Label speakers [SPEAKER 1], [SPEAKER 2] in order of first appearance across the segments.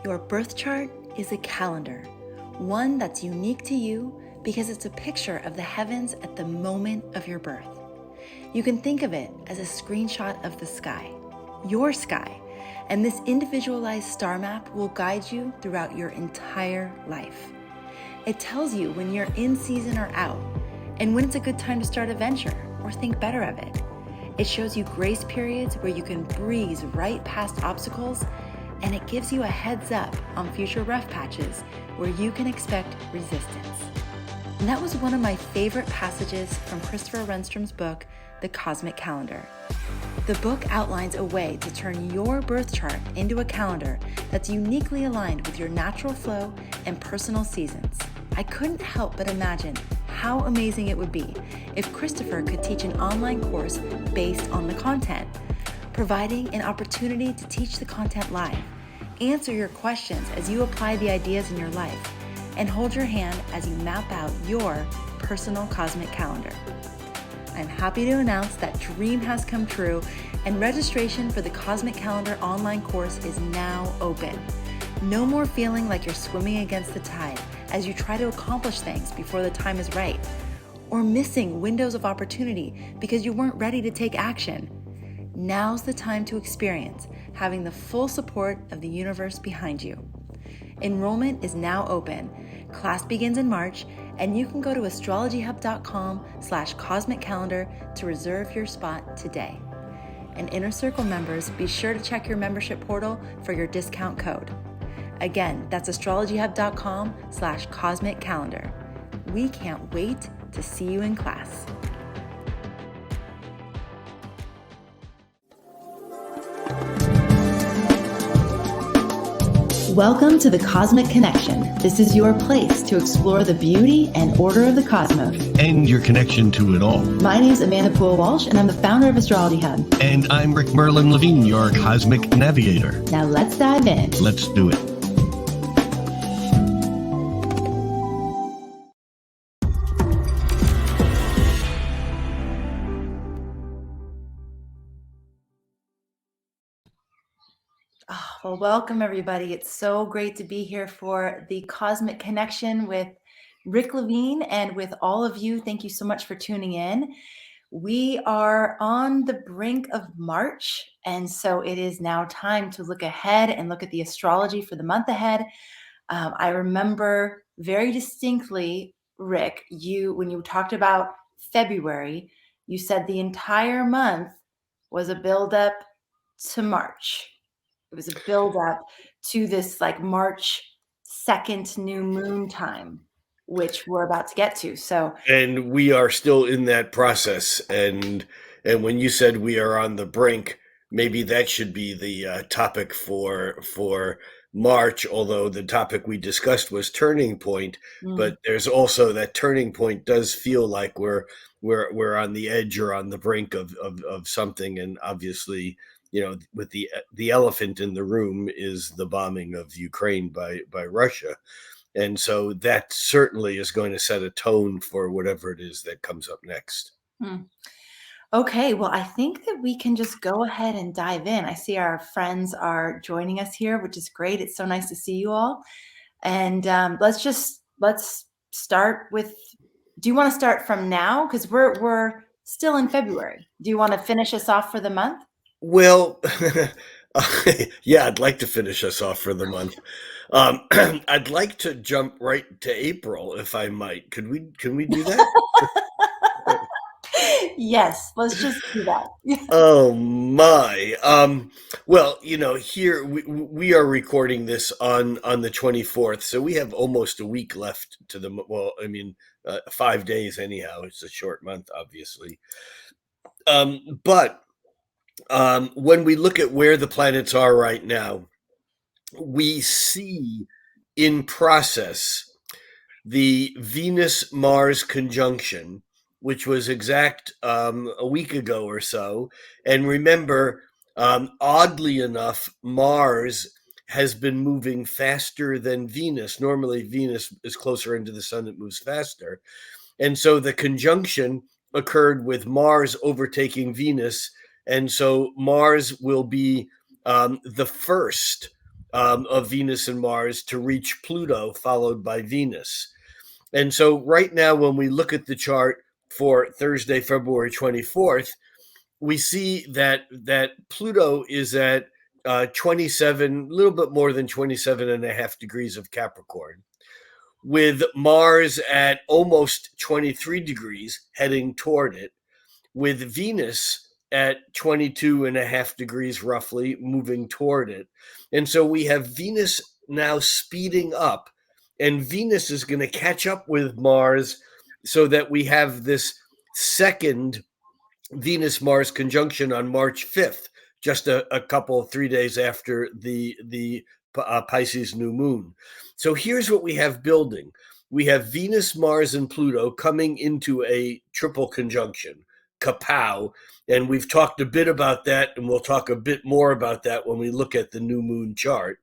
[SPEAKER 1] Your birth chart is a calendar, one that's unique to you because it's a picture of the heavens at the moment of your birth. You can think of it as a screenshot of the sky, your sky, and this individualized star map will guide you throughout your entire life. It tells you when you're in season or out, and when it's a good time to start a venture or think better of it. It shows you grace periods where you can breeze right past obstacles, and it gives you a heads up on future rough patches where you can expect resistance. And that was one of my favorite passages from Christopher Renstrom's book, The Cosmic Calendar. The book outlines a way to turn your birth chart into a calendar that's uniquely aligned with your natural flow and personal seasons. I couldn't help but imagine how amazing it would be if Christopher could teach an online course based on the content, providing an opportunity to teach the content live, answer your questions as you apply the ideas in your life, and hold your hand as you map out your personal cosmic calendar. I'm happy to announce that dream has come true, and registration for the Cosmic Calendar online course is now open. No more feeling like you're swimming against the tide as you try to accomplish things before the time is right, or missing windows of opportunity because you weren't ready to take action. Now's the time to experience having the full support of the universe behind you. Enrollment is now open. Class begins in March, and you can go to astrologyhub.com/cosmic calendar to reserve your spot today. And Inner Circle members, be sure to check your membership portal for your discount code. Again, that's astrologyhub.com/cosmic calendar. We can't wait to see you in class. Welcome to the Cosmic Connection. This is your place to explore the beauty and order of the cosmos.
[SPEAKER 2] And your connection to it all.
[SPEAKER 1] My name is Amanda Poole Walsh, and I'm the founder of Astrology Hub.
[SPEAKER 2] And I'm Rick Merlin Levine, your cosmic navigator.
[SPEAKER 1] Now let's dive in.
[SPEAKER 2] Let's do it.
[SPEAKER 1] Well, welcome everybody. It's so great to be here for the Cosmic Connection with Rick Levine and with all of you. Thank you so much for tuning in. We are on the brink of March, and so it is now time to look ahead and look at the astrology for the month ahead. I remember very distinctly, Rick, when you talked about February, you said the entire month was a buildup to March. It was a build-up to this like March 2nd new moon time, which we're about to get to.
[SPEAKER 3] And we are still in that process. And when you said we are on the brink, maybe that should be the topic for March. Although the topic we discussed was turning point, but there's also that turning point does feel like we're on the edge or on the brink of something, and obviously, you know, with the elephant in the room is the bombing of Ukraine by Russia. And so that certainly is going to set a tone for whatever it is that comes up next.
[SPEAKER 1] Okay, well, I think that we can just go ahead and dive in. I see our friends are joining us here, which is great. It's so nice to see you all. And let's start with, do you want to start from now? Because we're still in February. Do you want to finish us off for the month?
[SPEAKER 3] Well, yeah, I'd like to finish us off for the month. I'd like to jump right to April, if I might. Can we do that?
[SPEAKER 1] Yes, let's just do that.
[SPEAKER 3] Oh my. Well, you know, here we are recording this on the 24th, so we have almost a week left to 5 days anyhow. It's a short month, obviously. But when we look at where the planets are right now, we see in process the Venus-Mars conjunction, which was exact a week ago or so. And remember, oddly enough, Mars has been moving faster than Venus. Normally, Venus is closer into the sun, it moves faster. And so the conjunction occurred with Mars overtaking Venus. And so Mars will be the first of Venus and Mars to reach Pluto, followed by Venus. And so right now, when we look at the chart for Thursday, February 24th, we see that Pluto is at 27, a little bit more than 27 and a half degrees of Capricorn, with Mars at almost 23 degrees heading toward it, with Venus at 22 and a half degrees roughly moving toward it. And so we have Venus now speeding up, and Venus is going to catch up with Mars so that we have this second Venus-Mars conjunction on March 5th, just a couple, 3 days after the Pisces new moon. So here's what we have building. We have Venus, Mars, and Pluto coming into a triple conjunction, kapow. And we've talked a bit about that, and we'll talk a bit more about that when we look at the new moon chart.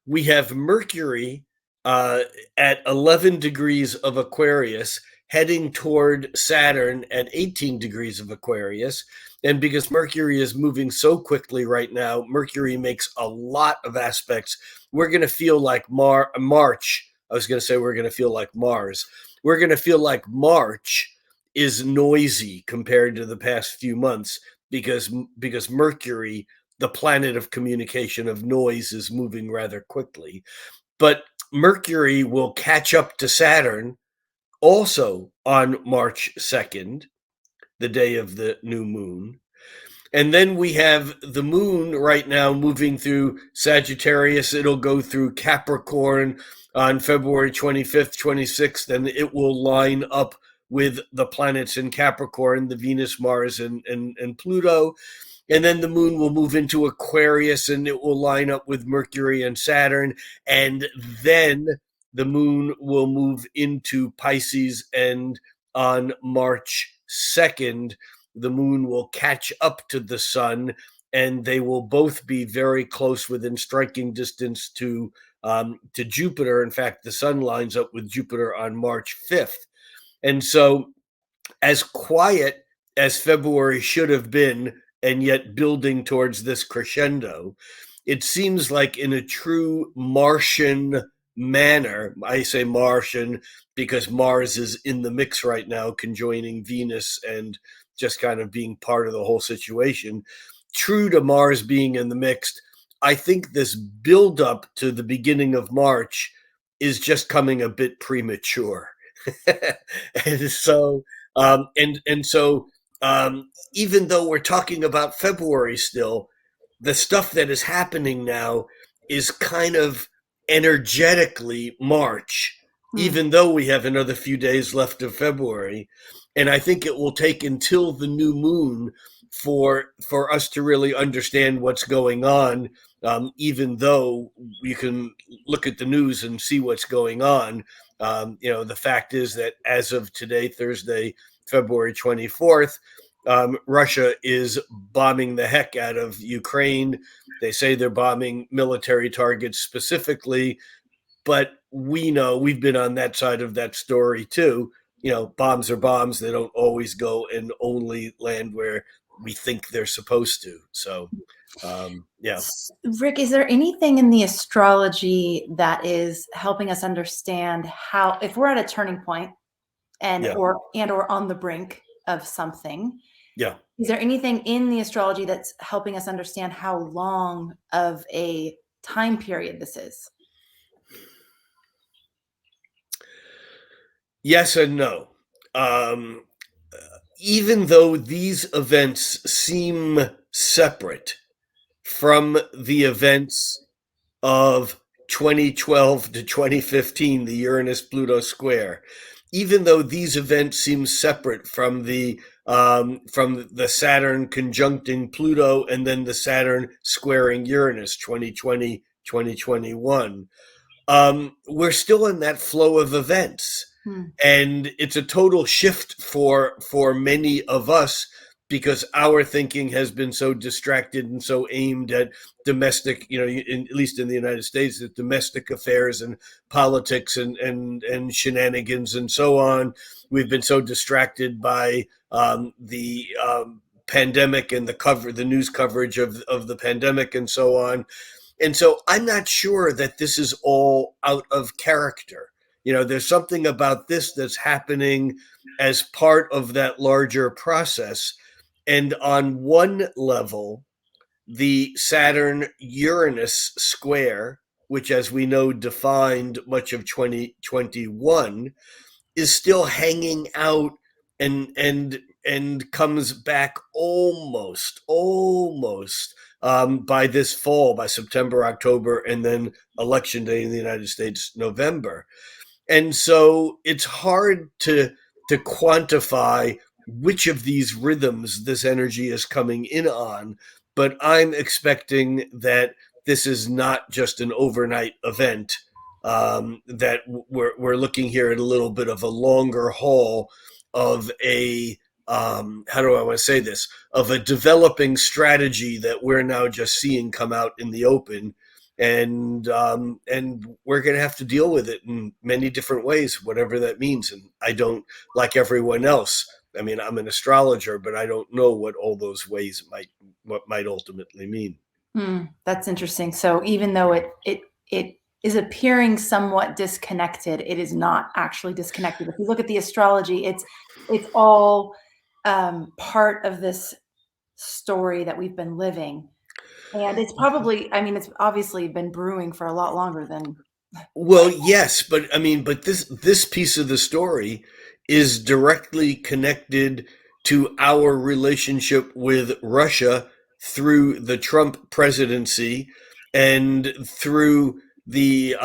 [SPEAKER 3] We have Mercury at 11 degrees of Aquarius, heading toward Saturn at 18 degrees of Aquarius. And because Mercury is moving so quickly right now, Mercury makes a lot of aspects. We're going to feel like March. I was going to say we're going to feel like Mars. We're going to feel like March is noisy compared to the past few months because Mercury, the planet of communication, of noise, is moving rather quickly. But Mercury will catch up to Saturn also on March 2nd, the day of the new moon. And then we have the moon right now moving through Sagittarius. It'll go through Capricorn on February 25th, 26th, and it will line up with the planets in Capricorn, the Venus, Mars, and Pluto. And then the moon will move into Aquarius, and it will line up with Mercury and Saturn. And then the moon will move into Pisces, and on March 2nd, the moon will catch up to the sun, and they will both be very close, within striking distance to Jupiter. In fact, the sun lines up with Jupiter on March 5th. And so, as quiet as February should have been, and yet building towards this crescendo, it seems like in a true Martian manner. I say Martian because Mars is in the mix right now, conjoining Venus and just kind of being part of the whole situation. True to Mars being in the mix, I think this buildup to the beginning of March is just coming a bit premature. And so, even though we're talking about February still, the stuff that is happening now is kind of energetically March, even though we have another few days left of February. And I think it will take until the new moon for us to really understand what's going on, even though you can look at the news and see what's going on. The fact is that as of today, Thursday, February 24th, Russia is bombing the heck out of Ukraine. They say they're bombing military targets specifically, but we know, we've been on that side of that story too. Bombs are bombs. They don't always go and only land where we think they're supposed to. So, yeah.
[SPEAKER 1] Rick, is there anything in the astrology that is helping us understand how, if we're at a turning point and or on the brink of something, is there anything in the astrology that's helping us understand how long of a time period this is?
[SPEAKER 3] Yes and no. Even though these events seem separate from the events of 2012 to 2015, the Uranus-Pluto square, even though these events seem separate from the Saturn conjuncting Pluto and then the Saturn squaring Uranus, 2020, 2021, we're still in that flow of events. And it's a total shift for many of us, because our thinking has been so distracted and so aimed at domestic, at least in the United States, at domestic affairs and politics and shenanigans and so on. We've been so distracted by the pandemic and the news coverage of the pandemic and so on. And so I'm not sure that this is all out of character. There's something about this that's happening as part of that larger process. And on one level, the Saturn Uranus square, which, as we know, defined much of 2021, is still hanging out and comes back almost by this fall, by September, October, and then election day in the United States, November. And so it's hard to quantify which of these rhythms this energy is coming in on, but I'm expecting that this is not just an overnight event. That we're looking here at a little bit of a longer haul of a how do I want to say this, of a developing strategy that we're now just seeing come out in the open, and we're going to have to deal with it in many different ways, whatever that means. And I don't, like everyone else, I mean, I'm an astrologer, but I don't know what all those ways might ultimately mean.
[SPEAKER 1] That's interesting. So even though it is appearing somewhat disconnected, it is not actually disconnected. If you look at the astrology, it's all part of this story that we've been living. And it's probably, I mean, it's obviously been brewing for a lot longer than.
[SPEAKER 3] Well, yes, but I mean, but this piece of the story is directly connected to our relationship with Russia through the Trump presidency and through the,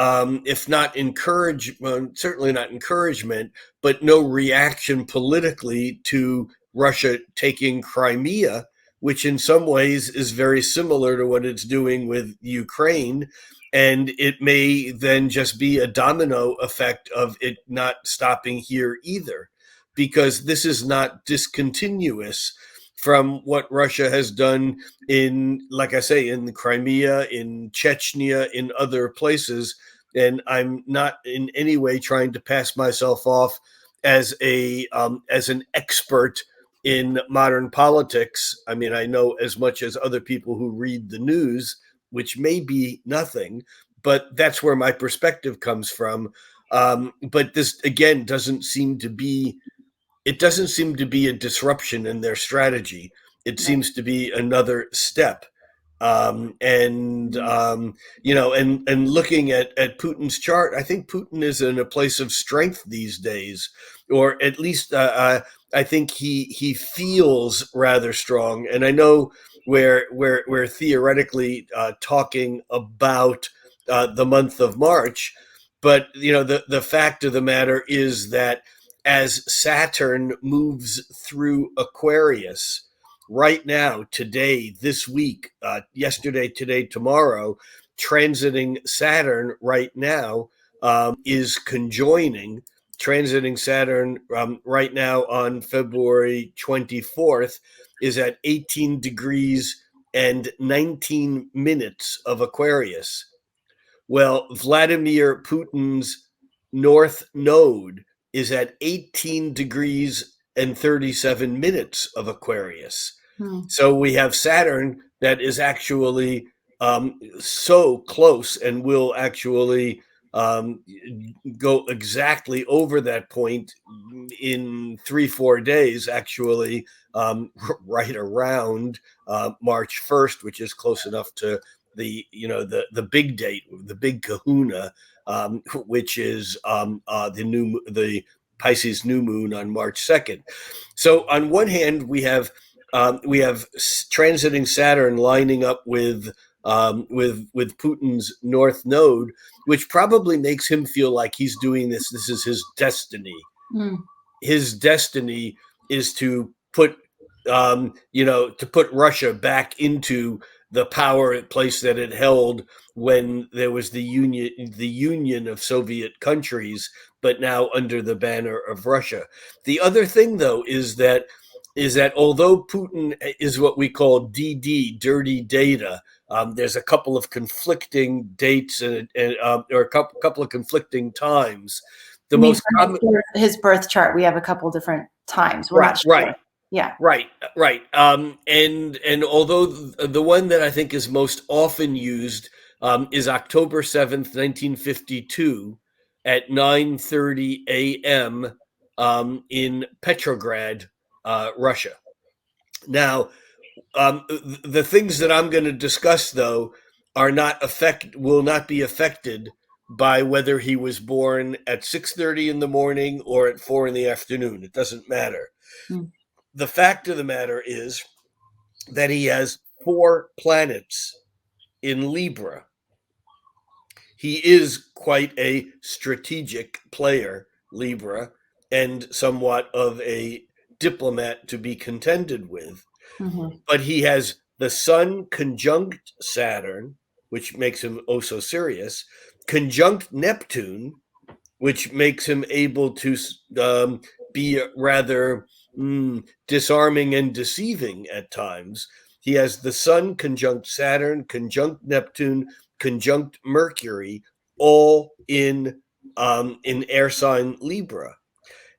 [SPEAKER 3] if not encouragement, certainly not encouragement, but no reaction politically to Russia taking Crimea, which in some ways is very similar to what it's doing with Ukraine. And it may then just be a domino effect of it not stopping here either, because this is not discontinuous from what Russia has done in, like I say, in the Crimea, in Chechnya, in other places. And I'm not in any way trying to pass myself off as as an expert in modern politics. I mean, I know as much as other people who read the news, which may be nothing, but that's where my perspective comes from. But this, again, doesn't seem to be a disruption in their strategy. It seems to be another step. And looking at Putin's chart, I think Putin is in a place of strength these days, or at least I think he feels rather strong. And I know we're theoretically talking about the month of March, but the fact of the matter is that as Saturn moves through Aquarius right now, today, this week, yesterday, today, tomorrow, transiting Saturn right now is conjoining. Transiting Saturn right now on February 24th is at 18 degrees and 19 minutes of Aquarius. Well, Vladimir Putin's North Node is at 18 degrees and 37 minutes of Aquarius. So we have Saturn that is actually so close and will actually go exactly over that point in 3-4 days, actually, right around March 1st, which is close enough to the big date, the big kahuna, which is the Pisces new moon on March 2nd. So on one hand, we have transiting Saturn lining up with Putin's North Node, which probably makes him feel like he's doing this. This is his destiny. His destiny is to put Russia back into the power place that it held when there was the union of Soviet countries, but now under the banner of Russia. The other thing, though, is that although Putin is what we call DD, dirty data, there's a couple of conflicting dates or a couple of conflicting times. The most common,
[SPEAKER 1] his birth chart, we have a couple different times. We're not sure.
[SPEAKER 3] Right.
[SPEAKER 1] Yeah.
[SPEAKER 3] Right. And although the one that I think is most often used is October 7th, 1952 at 9:30 a.m. In Petrograd, Russia. Now, the things that I'm going to discuss, though, will not be affected by whether he was born at 6:30 in the morning or at 4 in the afternoon. It doesn't matter.
[SPEAKER 1] Mm.
[SPEAKER 3] The fact of the matter is that he has 4 planets in Libra. He is quite a strategic player, Libra, and somewhat of a diplomat to be contended with.
[SPEAKER 1] Mm-hmm.
[SPEAKER 3] But he has the Sun conjunct Saturn, which makes him oh so serious, conjunct Neptune, which makes him able to be rather disarming and deceiving at times. He has the Sun conjunct Saturn, conjunct Neptune, conjunct Mercury, all in air sign Libra.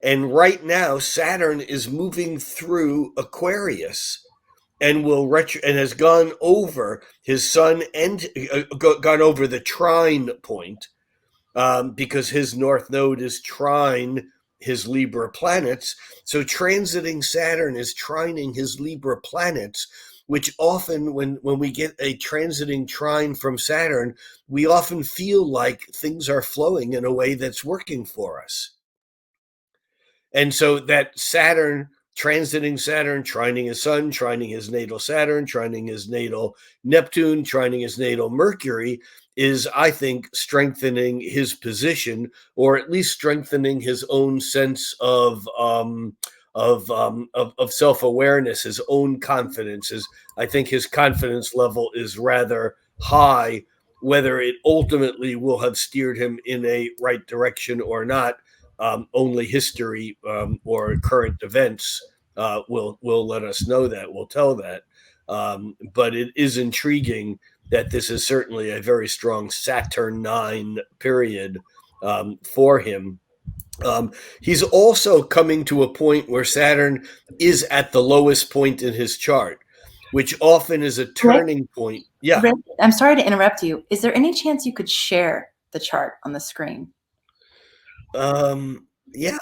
[SPEAKER 3] And right now, Saturn is moving through Aquarius and has gone over his Sun and gone over the trine point, because his north node is trine his Libra planets. So transiting Saturn is trining his Libra planets, which often, when we get a transiting trine from Saturn, we often feel like things are flowing in a way that's working for us. And so that Saturn, transiting Saturn, trining his Sun, trining his natal Saturn, trining his natal Neptune, trining his natal Mercury, is, I think, strengthening his position, or at least strengthening his own sense of self-awareness, his own confidence. I think his confidence level is rather high. Whether it ultimately will have steered him in a right direction or not, only history or current events will let us know that, will tell that. But it is intriguing that this is certainly a very strong Saturnine period for him. He's also coming to a point where Saturn is at the lowest point in his chart, which often is a turning point. Yeah.
[SPEAKER 1] Rick, I'm sorry to interrupt you. Is there any chance you could share the chart on the screen?
[SPEAKER 3] Yeah,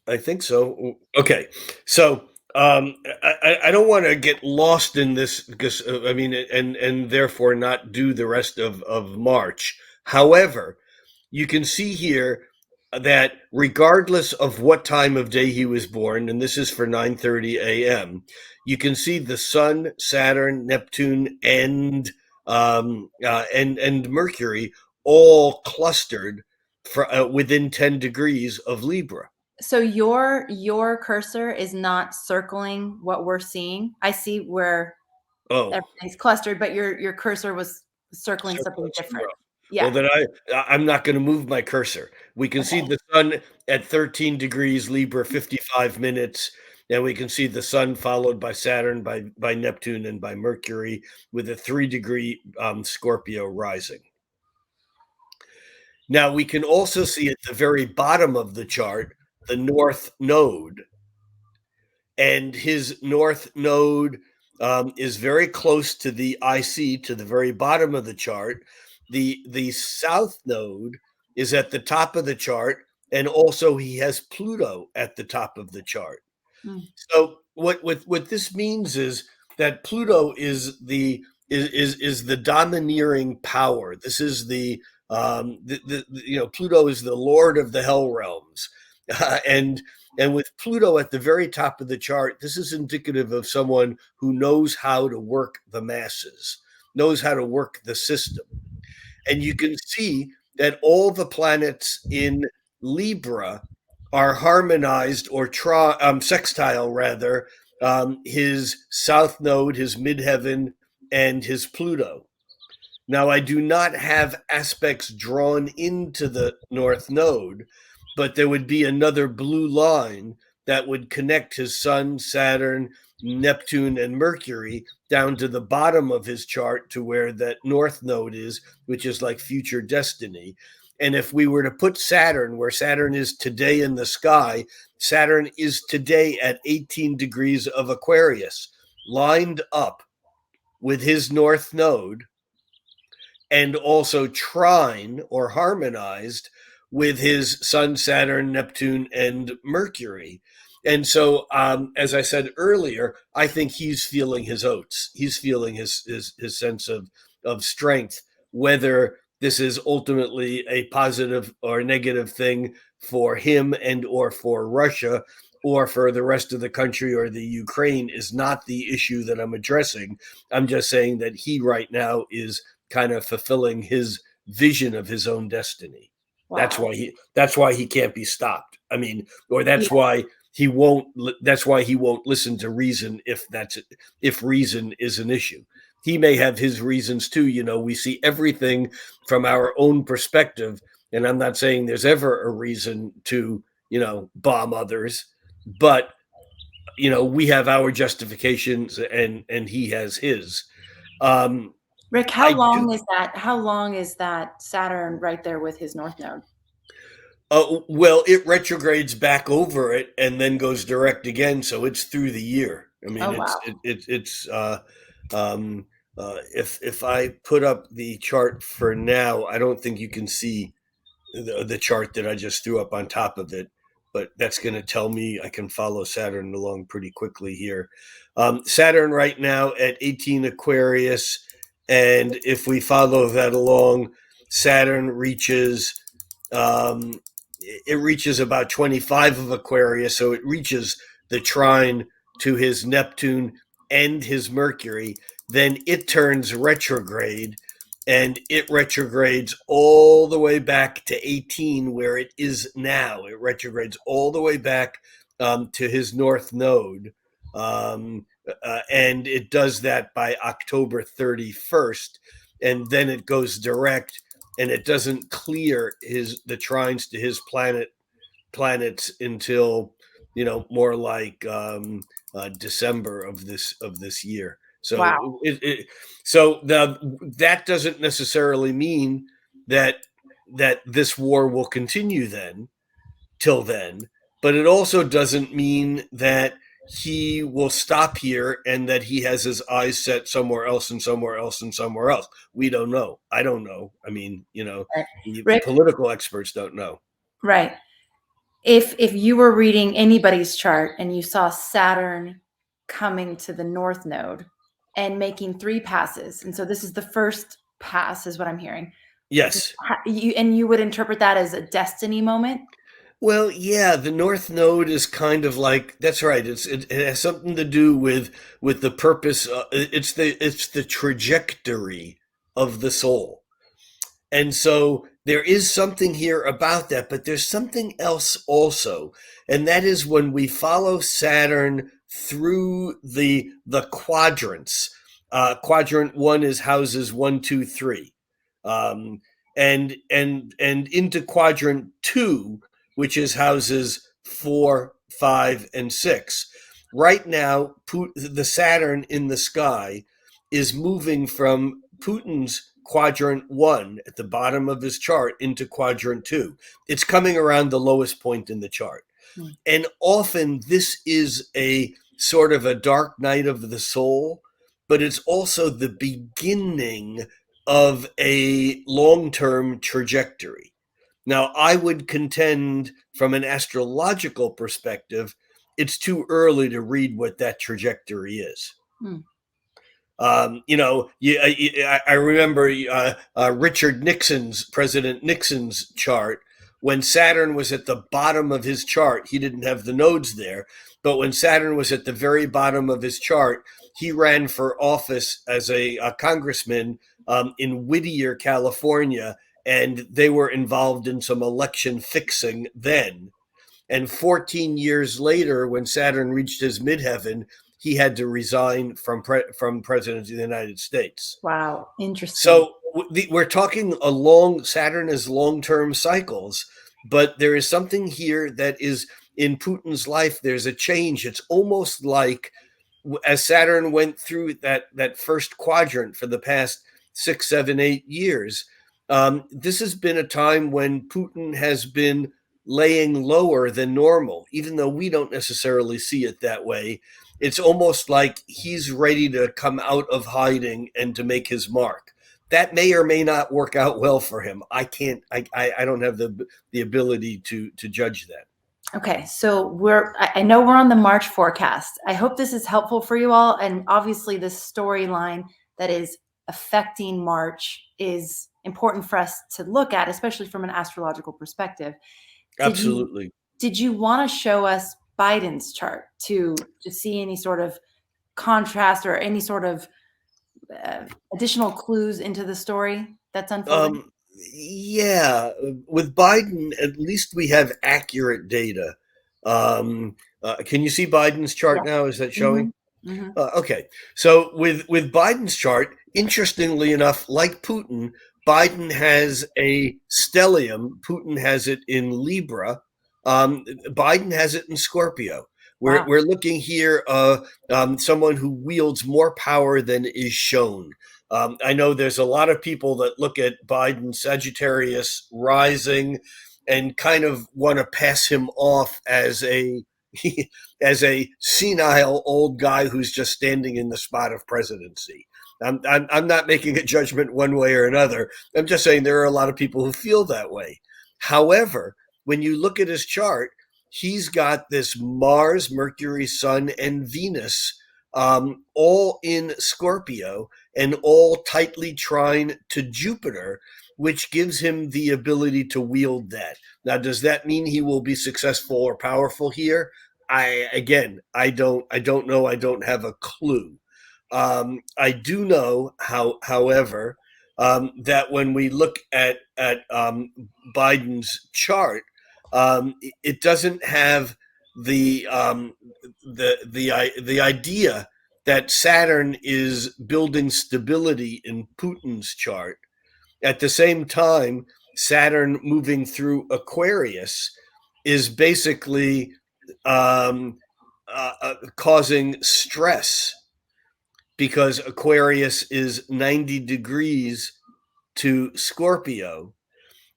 [SPEAKER 3] I think so. Okay. So I don't want to get lost in this because I mean, and therefore not do the rest of March. However, you can see here that regardless of what time of day he was born, and this is for 9:30 a.m., you can see the Sun, Saturn, Neptune, and Mercury all clustered for within 10 degrees of Libra.
[SPEAKER 1] So your cursor is not circling what we're seeing. I see where
[SPEAKER 3] Oh,
[SPEAKER 1] everything's clustered, but your cursor was circling something different. Yeah.
[SPEAKER 3] well, then I'm not going to move my cursor. We can see the Sun at 13 degrees Libra, 55 minutes. And we can see the Sun followed by Saturn, by Neptune, and by Mercury with a 3-degree Scorpio rising. Now, we can also see at the very bottom of the chart the North Node. And his North Node is very close to the IC, to the very bottom of the chart. The South Node is at the top of the chart, and also he has Pluto at the top of the chart.
[SPEAKER 1] Mm.
[SPEAKER 3] So what this means is that Pluto is the domineering power. This is the Pluto is the lord of the hell realms, and with Pluto at the very top of the chart, this is indicative of someone who knows how to work the masses, knows how to work the system. And you can see that all the planets in Libra are harmonized or sextile, rather, his south node, his midheaven, and his Pluto. Now, I do not have aspects drawn into the north node, but there would be another blue line that would connect his Sun, Saturn, Neptune, and Mercury down to the bottom of his chart to where that north node is, which is like future destiny. And if we were to put Saturn where Saturn is today in the sky, Saturn is today at 18 degrees of Aquarius, lined up with his north node. and also trine or harmonized with his Sun, Saturn, Neptune, and Mercury. And so, as I said earlier, I think he's feeling his oats. He's feeling his sense of strength, whether this is ultimately a positive or negative thing for him and or for Russia or for the rest of the country or the Ukraine is not the issue that I'm addressing. I'm just saying that he right now is kind of fulfilling his vision of his own destiny.
[SPEAKER 1] Wow.
[SPEAKER 3] That's why he can't be stopped. I mean, or
[SPEAKER 1] Yeah.
[SPEAKER 3] that's why he won't listen to reason if reason is an issue. He may have his reasons too. We see everything from our own perspective, and I'm not saying there's ever a reason to, bomb others, but we have our justifications and he has his.
[SPEAKER 1] Rick,
[SPEAKER 3] I do.
[SPEAKER 1] how long is that Saturn right there with his north node?
[SPEAKER 3] Well, it retrogrades back over it and then goes direct again, so it's through the year. I mean,
[SPEAKER 1] Oh, wow.
[SPEAKER 3] it's if I put up the chart for now, I don't think you can see the chart that I just threw up on top of it, but that's going to tell me I can follow Saturn along pretty quickly here. Saturn right now at 18 Aquarius, and if we follow that along, Saturn reaches it reaches about 25 of Aquarius, so it reaches the trine to his Neptune and his Mercury. Then it turns retrograde, and it retrogrades all the way back to 18, where it is now. It retrogrades all the way back to his north node, and it does that by October 31st, and then it goes direct, and it doesn't clear the trines to his planets until more like December of this year. So
[SPEAKER 1] Wow.
[SPEAKER 3] that doesn't necessarily mean that this war will continue till then, but it also doesn't mean that he will stop here and that he has his eyes set somewhere else and somewhere else and somewhere else. We don't know. I don't know. I mean,
[SPEAKER 1] Right.
[SPEAKER 3] the
[SPEAKER 1] Rick,
[SPEAKER 3] political experts don't know.
[SPEAKER 1] right. If you were reading anybody's chart and you saw Saturn coming to the north node and making 3 passes, and so this is the first pass, is what I'm hearing.
[SPEAKER 3] Yes.
[SPEAKER 1] You would interpret that as a destiny moment?
[SPEAKER 3] Well, yeah, the North Node is kind of like that's right. It has something to do with the purpose. It's the trajectory of the soul, and so there is something here about that. But there's something else also, and that is when we follow Saturn through the quadrants. Quadrant 1 is houses 1, 2, 3, um, and into quadrant 2, which is houses 4, 5, and 6. Right now, the Saturn in the sky is moving from Putin's quadrant 1 at the bottom of his chart into quadrant 2. It's coming around the lowest point in the chart. Mm. And often this is a sort of a dark night of the soul, but it's also the beginning of a long-term trajectory. Now, I would contend from an astrological perspective, it's too early to read what that trajectory is. Hmm. I remember President Nixon's chart. When Saturn was at the bottom of his chart, he didn't have the nodes there. But when Saturn was at the very bottom of his chart, he ran for office as a congressman in Whittier, California, and they were involved in some election fixing then. And 14 years later, when Saturn reached his midheaven, he had to resign from president of the United States.
[SPEAKER 1] Wow, interesting.
[SPEAKER 3] So we're talking Saturn is long-term cycles, but there is something here that is in Putin's life. There's a change. It's almost like as Saturn went through that first quadrant for the past 6, 7, 8 years, this has been a time when Putin has been laying lower than normal, even though we don't necessarily see it that way. It's almost like he's ready to come out of hiding and to make his mark. that may or may not work out well for him. I can't. I don't have the ability to judge that.
[SPEAKER 1] Okay, so I know we're on the March forecast. I hope this is helpful for you all. And obviously, the storyline that is affecting March is important for us to look at, especially from an astrological perspective.
[SPEAKER 3] Absolutely.
[SPEAKER 1] Did you want to show us Biden's chart to see any sort of contrast or any sort of additional clues into the story that's unfolding?
[SPEAKER 3] Yeah, with Biden, at least we have accurate data. Can you see Biden's chart
[SPEAKER 1] Yeah.
[SPEAKER 3] now? Is that showing?
[SPEAKER 1] Mm-hmm. Mm-hmm.
[SPEAKER 3] Okay, so with Biden's chart, interestingly enough, like Putin, Biden has a stellium. Putin has it in Libra. Biden has it in Scorpio.
[SPEAKER 1] Wow.
[SPEAKER 3] We're looking here, someone who wields more power than is shown. I know there's a lot of people that look at Biden Sagittarius rising and kind of want to pass him off as a as a senile old guy who's just standing in the spot of presidency. I'm not making a judgment one way or another. I'm just saying there are a lot of people who feel that way. However, when you look at his chart, he's got this Mars, Mercury, Sun, and Venus, all in Scorpio and all tightly trine to Jupiter, which gives him the ability to wield that. Now, does that mean he will be successful or powerful here? I don't know. I don't have a clue. I do know, however, that when we look at Biden's chart, it doesn't have the the idea that Saturn is building stability in Putin's chart. At the same time, Saturn moving through Aquarius is basically causing stress because Aquarius is 90 degrees to Scorpio.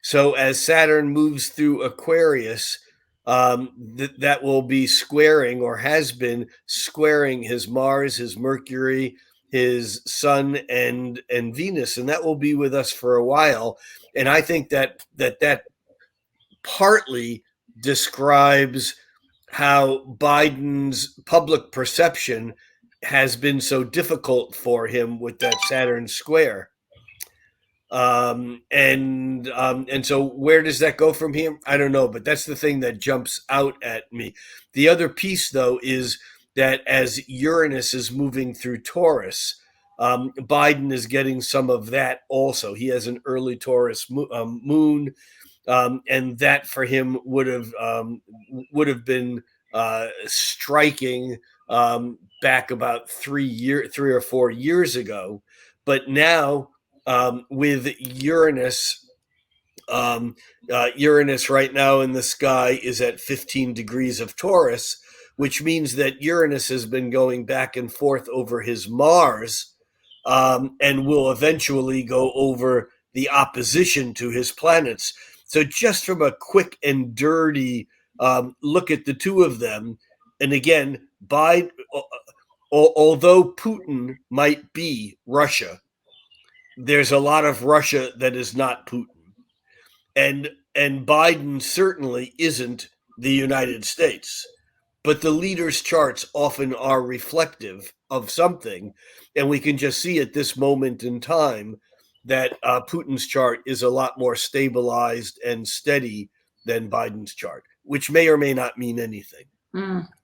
[SPEAKER 3] So as Saturn moves through Aquarius, that will be squaring or has been squaring his Mars, his Mercury, his Sun, and Venus, and that will be with us for a while. And I think that partly describes how Biden's public perception has been so difficult for him with that Saturn square. And so where does that go from here? I don't know, but that's the thing that jumps out at me. The other piece, though, is that as Uranus is moving through Taurus, Biden is getting some of that also. He has an early Taurus moon, and that for him would have been striking back about 3 or 4 years ago, but now with Uranus. Uranus right now in the sky is at 15 degrees of Taurus, which means that Uranus has been going back and forth over his Mars, and will eventually go over the opposition to his planets. So, just from a quick and dirty look at the two of them, and again, although Putin might be Russia, there's a lot of Russia that is not Putin. And Biden certainly isn't the United States. But the leaders' charts often are reflective of something. And we can just see at this moment in time that Putin's chart is a lot more stabilized and steady than Biden's chart, which may or may not mean anything.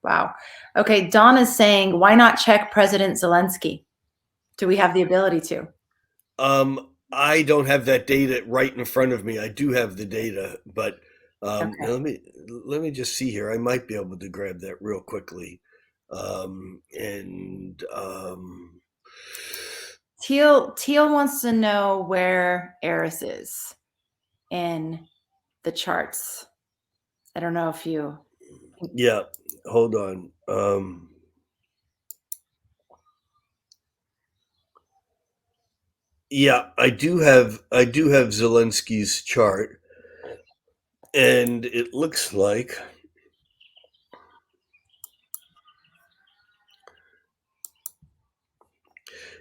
[SPEAKER 1] Wow. Okay, Don is saying, why not check President Zelenskyy? Do we have the ability to?
[SPEAKER 3] I don't have that data right in front of me. I do have the data, but
[SPEAKER 1] Okay.
[SPEAKER 3] let me just see here. I might be able to grab that real quickly. And
[SPEAKER 1] Teal wants to know where Aries is in the charts. I don't know if you.
[SPEAKER 3] yeah, hold on. Yeah, I do have Zelenskyy's chart, and it looks like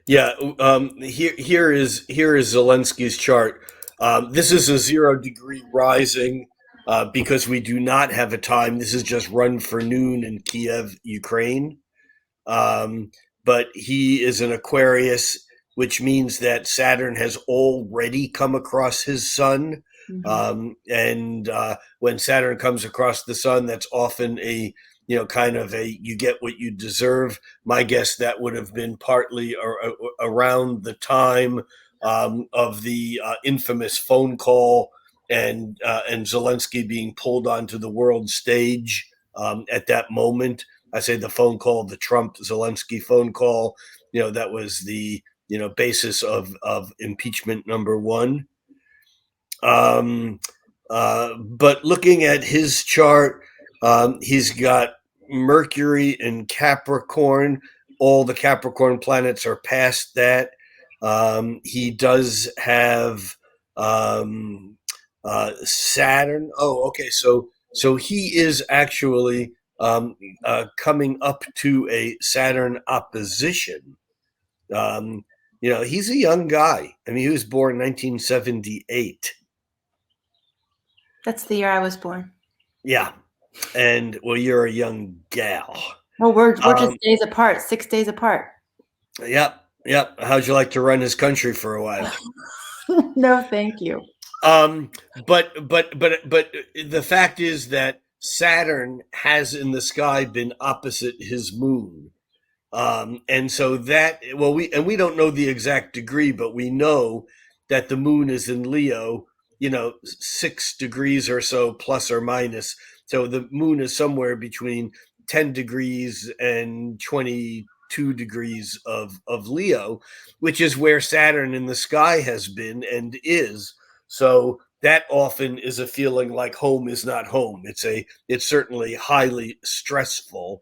[SPEAKER 3] Yeah, here is Zelensky's chart. This is a 0 degree rising because we do not have a time. This is just run for noon in Kiev, Ukraine. Um, but he is an Aquarius, which means that Saturn has already come across his sun.
[SPEAKER 1] Mhm.
[SPEAKER 3] And when Saturn comes across the sun, that's often a, kind of a, you get what you deserve. My guess that would have been partly around the time of the infamous phone call and Zelensky being pulled onto the world stage at that moment. I say the phone call, the Trump Zelensky phone call, that was the, basis of impeachment number one. But looking at his chart, he's got Mercury in Capricorn. All the Capricorn planets are past that. He does have Saturn. Oh, okay. So he is actually coming up to a Saturn opposition. He's a young guy. I mean, he was born 1978.
[SPEAKER 1] That's the year I was born.
[SPEAKER 3] Yeah. And well, you're a young gal.
[SPEAKER 1] Well, we're just
[SPEAKER 3] Um,
[SPEAKER 1] days apart, 6 days apart.
[SPEAKER 3] yep. Yep. How'd you like to run his country for a while?
[SPEAKER 1] No, thank you.
[SPEAKER 3] But the fact is that Saturn has in the sky been opposite his moon. And so that, well, we don't know the exact degree, but we know that the moon is in Leo, 6 degrees or so plus or minus. So the moon is somewhere between 10 degrees and 22 degrees of Leo, which is where Saturn in the sky has been and is. So that often is a feeling like home is not home. It's certainly highly stressful.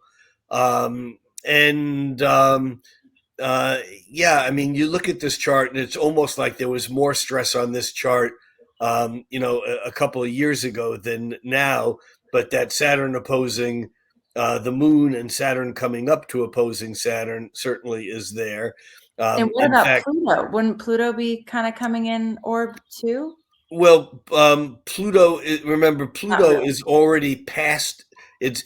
[SPEAKER 3] And Yeah, I mean, you look at this chart and it's almost like there was more stress on this chart, a couple of years ago than now. But that Saturn opposing the moon and Saturn coming up to opposing Saturn certainly is there.
[SPEAKER 1] And what
[SPEAKER 3] In
[SPEAKER 1] about
[SPEAKER 3] fact,
[SPEAKER 1] Pluto? Wouldn't Pluto be kind of coming in orb too?
[SPEAKER 3] well, Pluto. Remember,
[SPEAKER 1] Not
[SPEAKER 3] Pluto
[SPEAKER 1] really.
[SPEAKER 3] is already past. It's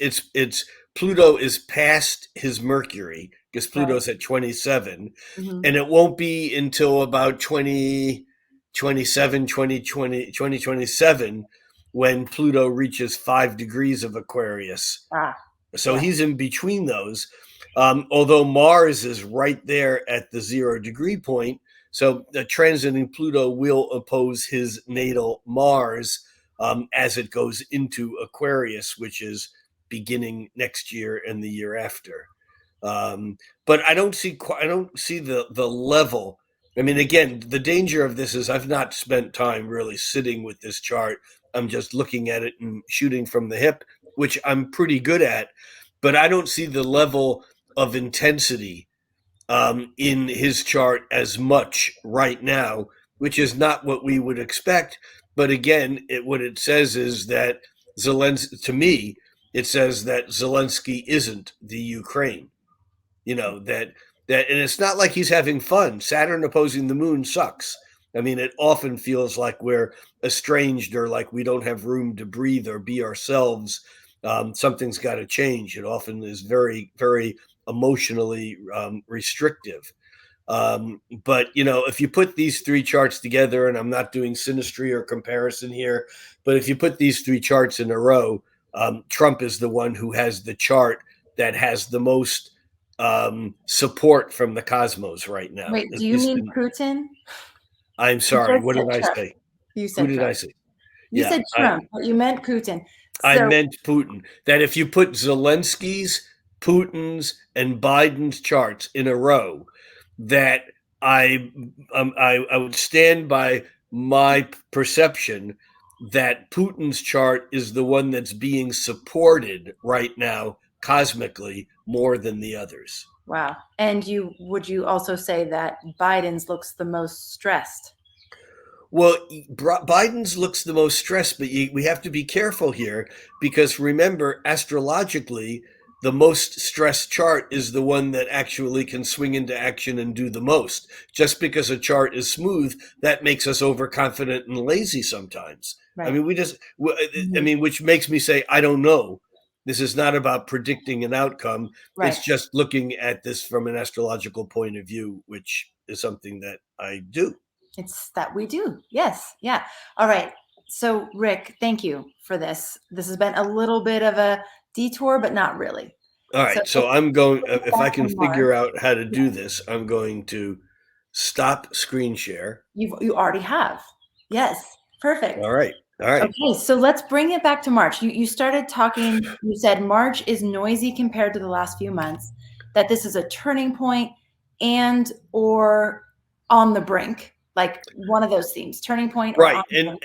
[SPEAKER 3] Pluto is past his Mercury because
[SPEAKER 1] Right.
[SPEAKER 3] Pluto's at 27,
[SPEAKER 1] Mhm.
[SPEAKER 3] and it won't be until about 2027, 2027 when Pluto reaches 5 degrees of Aquarius.
[SPEAKER 1] Ah,
[SPEAKER 3] So
[SPEAKER 1] yeah.
[SPEAKER 3] he's in between those. Although Mars is right there at the 0 degree point, so the transiting Pluto will oppose his natal Mars as it goes into Aquarius, which is beginning next year and the year after. But I don't see the level. I mean, again, the danger of this is I've not spent time really sitting with this chart. I'm just looking at it and shooting from the hip, which I'm pretty good at. But I don't see the level of intensity in his chart as much right now, which is not what we would expect. But again, what it says is that Zelensky, to me, it says that Zelensky isn't the Ukraine. And it's not like he's having fun. Saturn opposing the moon sucks. I mean, it often feels like we're estranged or like we don't have room to breathe or be ourselves. Something's got to change. It often is very, very emotionally restrictive. But if you put these three charts together, and I'm not doing synastry or comparison here, but if you put these three charts in a row, Trump is the one who has the chart that has the most support from the cosmos right now.
[SPEAKER 1] Wait,
[SPEAKER 3] At
[SPEAKER 1] do you
[SPEAKER 3] least
[SPEAKER 1] mean Putin?
[SPEAKER 3] I'm
[SPEAKER 1] You
[SPEAKER 3] sorry.
[SPEAKER 1] just
[SPEAKER 3] What
[SPEAKER 1] said
[SPEAKER 3] did I
[SPEAKER 1] Trump.
[SPEAKER 3] say?
[SPEAKER 1] You
[SPEAKER 3] Who
[SPEAKER 1] said
[SPEAKER 3] did
[SPEAKER 1] Trump.
[SPEAKER 3] I say?
[SPEAKER 1] You
[SPEAKER 3] Yeah,
[SPEAKER 1] said Trump, but you meant Putin.
[SPEAKER 3] I
[SPEAKER 1] So
[SPEAKER 3] meant Putin. That if you put Zelensky's, Putin's, and Biden's charts in a row, that I would stand by my perception that Putin's chart is the one that's being supported right now cosmically more than the others.
[SPEAKER 1] wow. And would you also say that Biden's looks the most stressed?
[SPEAKER 3] Well, Biden's looks the most stressed, but we have to be careful here because remember, astrologically, the most stressed chart is the one that actually can swing into action and do the most. Just because a chart is smooth, that makes us overconfident and lazy sometimes.
[SPEAKER 1] Right.
[SPEAKER 3] I mean, which makes me say, I don't know. This is not about predicting an outcome.
[SPEAKER 1] Right.
[SPEAKER 3] It's just looking at this from an astrological point of view, which is something that I do.
[SPEAKER 1] It's that we do. Yes. Yeah. All right. So, Rick, thank you for this. This has been a little bit of a detour, but not really.
[SPEAKER 3] All right. So I'm going, if I can
[SPEAKER 1] March.
[SPEAKER 3] figure out how to do this, I'm going to stop screen share.
[SPEAKER 1] You already have. Yes. Perfect.
[SPEAKER 3] All right. All right.
[SPEAKER 1] Okay, so let's bring it back to March. You started talking, you said March is noisy compared to the last few months, that this is a turning point and or on the brink, like one of those themes, turning point or
[SPEAKER 3] Right.
[SPEAKER 1] on the brink.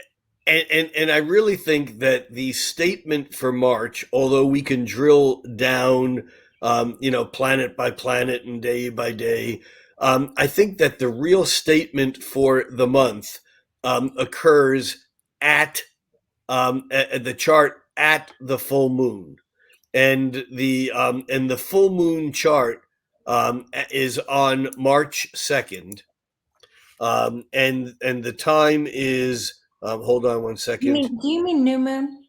[SPEAKER 3] And I really think that the statement for March, although we can drill down, planet by planet and day by day, I think that the real statement for the month occurs at the chart at the full moon, and the full moon chart is on March 2nd, and the time is. Hold on one second.
[SPEAKER 1] Do you mean new moon?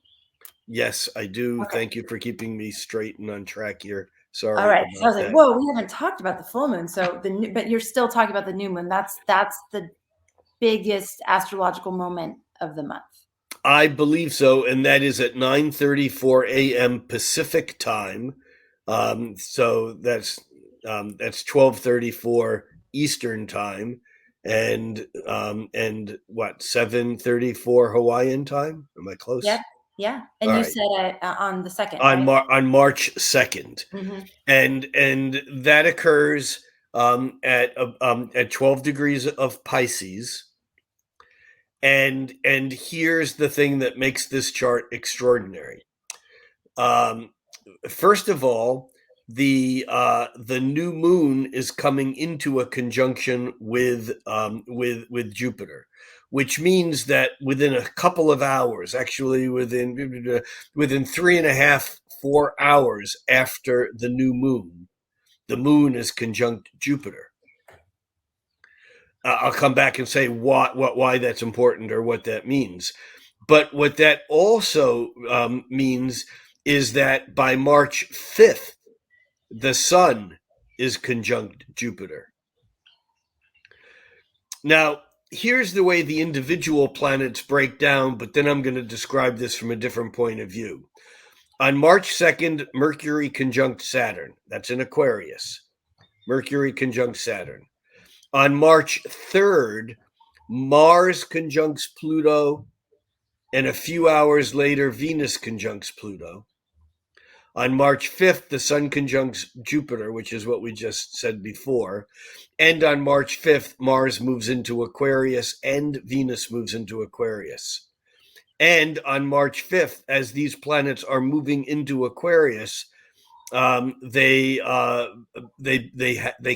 [SPEAKER 3] Yes, I do.
[SPEAKER 1] Okay.
[SPEAKER 3] Thank you for keeping me straight and on track here. Sorry.
[SPEAKER 1] All right. So I was
[SPEAKER 3] about
[SPEAKER 1] like,
[SPEAKER 3] that.
[SPEAKER 1] whoa, we haven't talked about the full moon. So but you're still talking about the new moon. That's the biggest astrological moment of the month.
[SPEAKER 3] I believe so, and that is at 9:34 a.m. Pacific time. So that's 12:34 Eastern time, and what 7:34 Hawaiian time? Am I close?
[SPEAKER 1] Yep. Yeah. And
[SPEAKER 3] All
[SPEAKER 1] you
[SPEAKER 3] right.
[SPEAKER 1] said on the 2nd,
[SPEAKER 3] on
[SPEAKER 1] right?
[SPEAKER 3] on March 2nd, and that occurs at 12 degrees of Pisces. And here's the thing that makes this chart extraordinary. First of all, the new moon is coming into a conjunction with Jupiter, which means that within a couple of hours, actually within 3.5, 4 hours after the new moon, the moon is conjunct Jupiter. I'll come back and say why that's important or what that means. But what that also means is that by March 5th, the sun is conjunct Jupiter. Now, here's the way the individual planets break down, but then I'm going to describe this from a different point of view. On March 2nd, Mercury conjunct Saturn. That's in Aquarius. Mercury conjunct Saturn. On March 3rd, Mars conjuncts Pluto, and a few hours later, Venus conjuncts Pluto. On March 5th, the Sun conjuncts Jupiter, which is what we just said before. And on March 5th, Mars moves into Aquarius and Venus moves into Aquarius. And on March 5th, as these planets are moving into Aquarius, they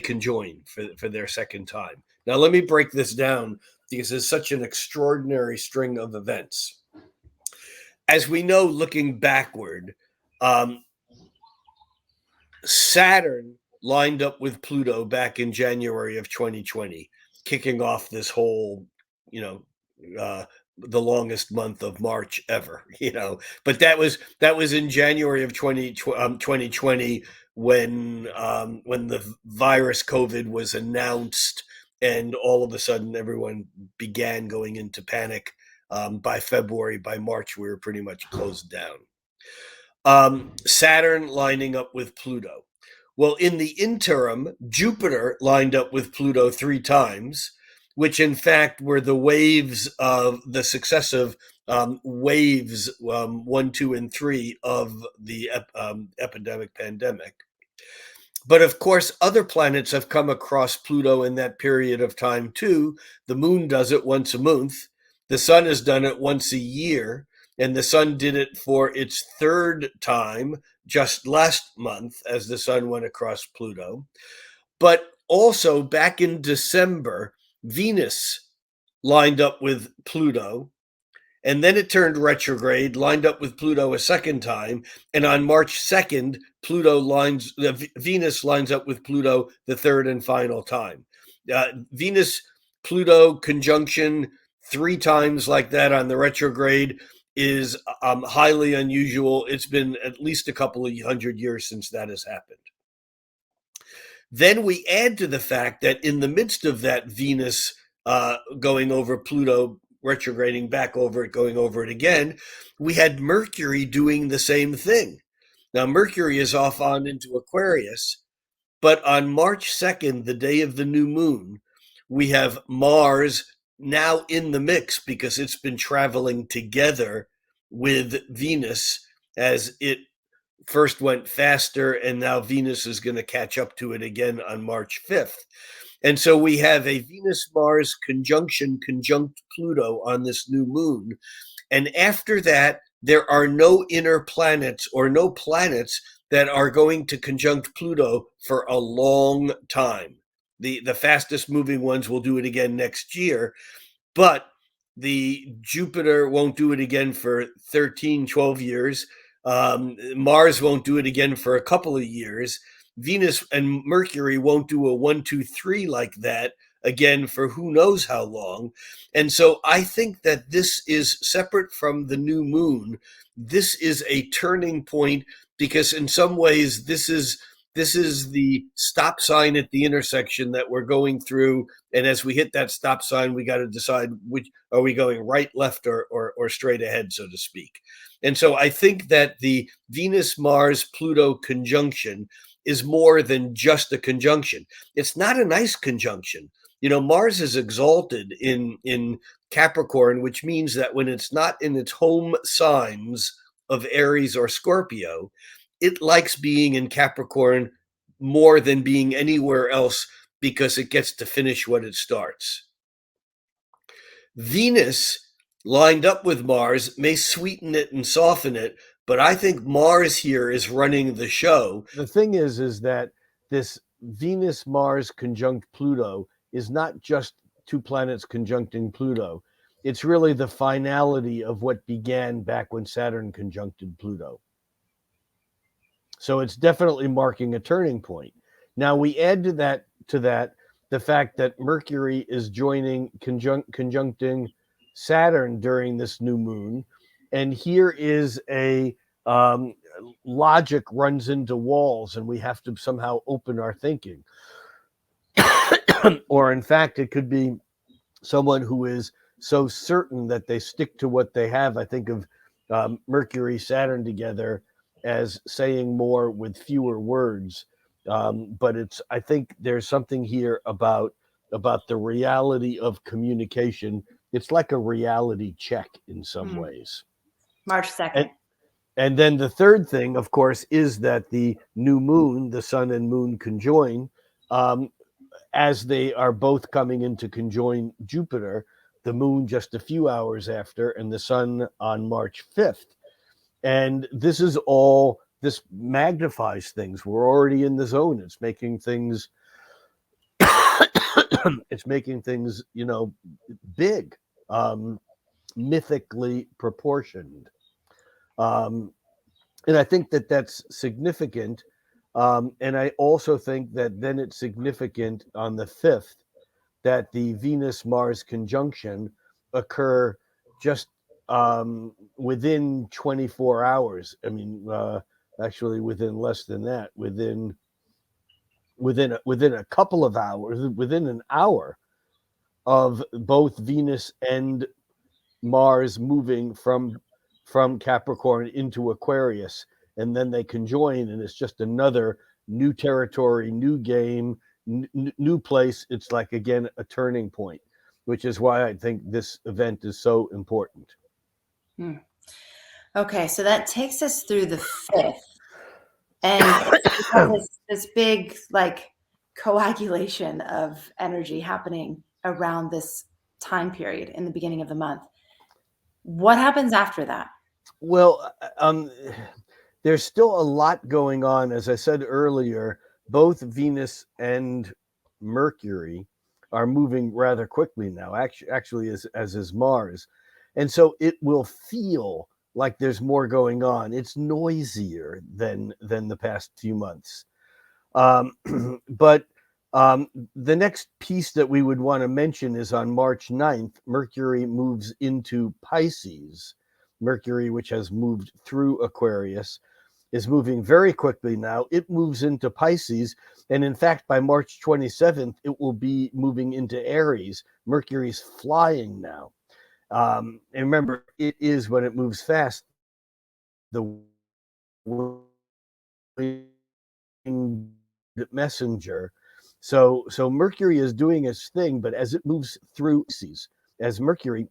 [SPEAKER 3] conjoin for their second time. Now, let me break this down because it's such an extraordinary string of events. As we know, looking backward, Saturn lined up with Pluto back in January of 2020, kicking off this whole, the longest month of March ever, But that was in January of 2020 when the virus COVID was announced, and all of a sudden everyone began going into panic. By March, we were pretty much closed down. Saturn lining up with Pluto. Well, in the interim, Jupiter lined up with Pluto 3 times, which in fact were the waves of the successive waves 1, 2, and 3 of the epidemic pandemic. But of course, other planets have come across Pluto in that period of time too. The moon does it once a month. The sun has done it once a year. And the sun did it for its 3rd time just last month as the sun went across Pluto. But also back in December, Venus lined up with Pluto. and then it turned retrograde, lined up with Pluto a second time, and on March 2nd, Venus lines up with Pluto the third and final time. Venus Pluto conjunction 3 times like that on the retrograde is highly unusual. It's been at least a couple of 100 years since that has happened. Then we add to the fact that in the midst of that Venus going over Pluto, retrograding back over it, going over it again, we had Mercury doing the same thing. Now, Mercury is off on into Aquarius, but on March 2nd, the day of the new moon, we have Mars now in the mix because it's been traveling together with Venus as it first went faster, and now Venus is going to catch up to it again on March 5th. And so we have a Venus-Mars conjunct Pluto on this new moon. And after that, there are no inner planets or no planets that are going to conjunct Pluto for a long time. The fastest moving ones will do it again next year, but the Jupiter won't do it again for 13, 12 years. Mars won't do it again for a couple of years. Venus and Mercury won't do a 1, 2, 3 like that again for who knows how long. And so I think that this is separate from the new moon. This is a turning point because in some ways this is the stop sign at the intersection that we're going through. And as we hit that stop sign, we got to decide which are we going right, left, or straight ahead, so to speak. And so I think that the Venus-Mars-Pluto conjunction is more than just a conjunction. It's not a nice conjunction. You know, Mars is exalted in Capricorn, which means that when it's not in its home signs of Aries or Scorpio, it likes being in Capricorn more than being anywhere else because it gets to finish what it starts. Venus lined up with Mars may sweeten it and soften it, but I think Mars here is running the show.
[SPEAKER 4] The thing is that this Venus-Mars conjunct Pluto is not just 2 planets conjuncting Pluto. It's really the finality of what began back when Saturn conjuncted Pluto. So it's definitely marking a turning point. Now we add to that the fact that Mercury is conjuncting Saturn during this new moon, and here is a logic runs into walls, and we have to somehow open our thinking. Or in fact, it could be someone who is so certain that they stick to what they have. I think of Mercury, Saturn together as saying more with fewer words. But I think there's something here about the reality of communication. It's like a reality check in some ways.
[SPEAKER 1] March 2nd.
[SPEAKER 4] And then the third thing, of course, is that the new moon, the sun and moon conjoin, as they are both coming into conjoin Jupiter, the moon just a few hours after, and the sun on March 5th. And this magnifies things. We're already in the zone. It's making things, big, mythically proportioned. And I think that that's significant. And I also think that then it's significant on the 5th that the Venus-Mars conjunction occur just within 24 hours. I mean, actually within less than that, within a couple of hours, within an hour of both Venus and Mars moving from Capricorn into Aquarius, and then they conjoin, and it's just another new territory, new game, new place. It's like, again, a turning point, which is why I think this event is so important.
[SPEAKER 1] Okay, so that takes us through the 5th. And this big, like, coagulation of energy happening around this time period in the beginning of the month. What happens after that?
[SPEAKER 4] Well, there's still a lot going on. As I said earlier, both Venus and Mercury are moving rather quickly now, actually as is Mars. And so it will feel like there's more going on. It's noisier than the past few months. Um, but the next piece that we would want to mention is on March 9th, Mercury moves into Pisces. Mercury, which has moved through Aquarius, is moving very quickly now. It moves into Pisces. And in fact, by March 27th, it will be moving into Aries. Mercury's flying now. And remember, it is, when it moves fast, the winged messenger. So Mercury is doing its thing, but as it moves through Pisces, as Mercury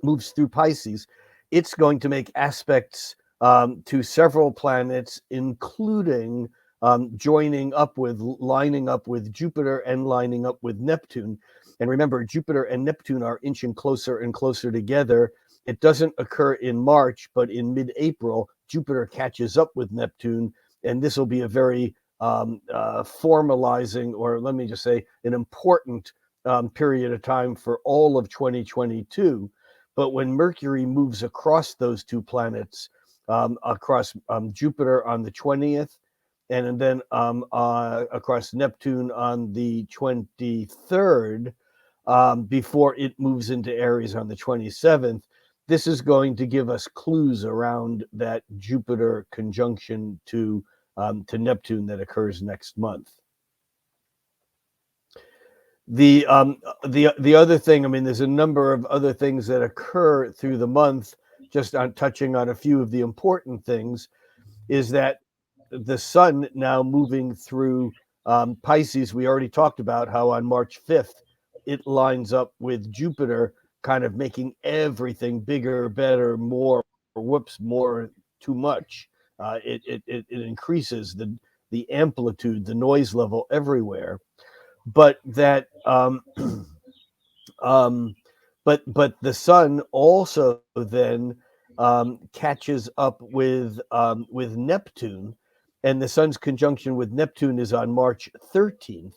[SPEAKER 4] moves through Pisces, it's going to make aspects to several planets, including lining up with Jupiter and lining up with Neptune. And remember, Jupiter and Neptune are inching closer and closer together. It doesn't occur in March, but in mid-April, Jupiter catches up with Neptune, and this will be a very formalizing, or let me just say, an important period of time for all of 2022. But when Mercury moves across those two planets, across Jupiter on the 20th, and then across Neptune on the 23rd, before it moves into Aries on the 27th, this is going to give us clues around that Jupiter conjunction to Neptune that occurs next month. The other thing, I mean, there's a number of other things that occur through the month. Just on touching on a few of the important things, is that the Sun now moving through Pisces. We already talked about how on March 5th it lines up with Jupiter, kind of making everything bigger, better, more, more, too much. It increases the amplitude, the noise level everywhere. But that but the Sun also then catches up with Neptune, and the Sun's conjunction with Neptune is on March 13th,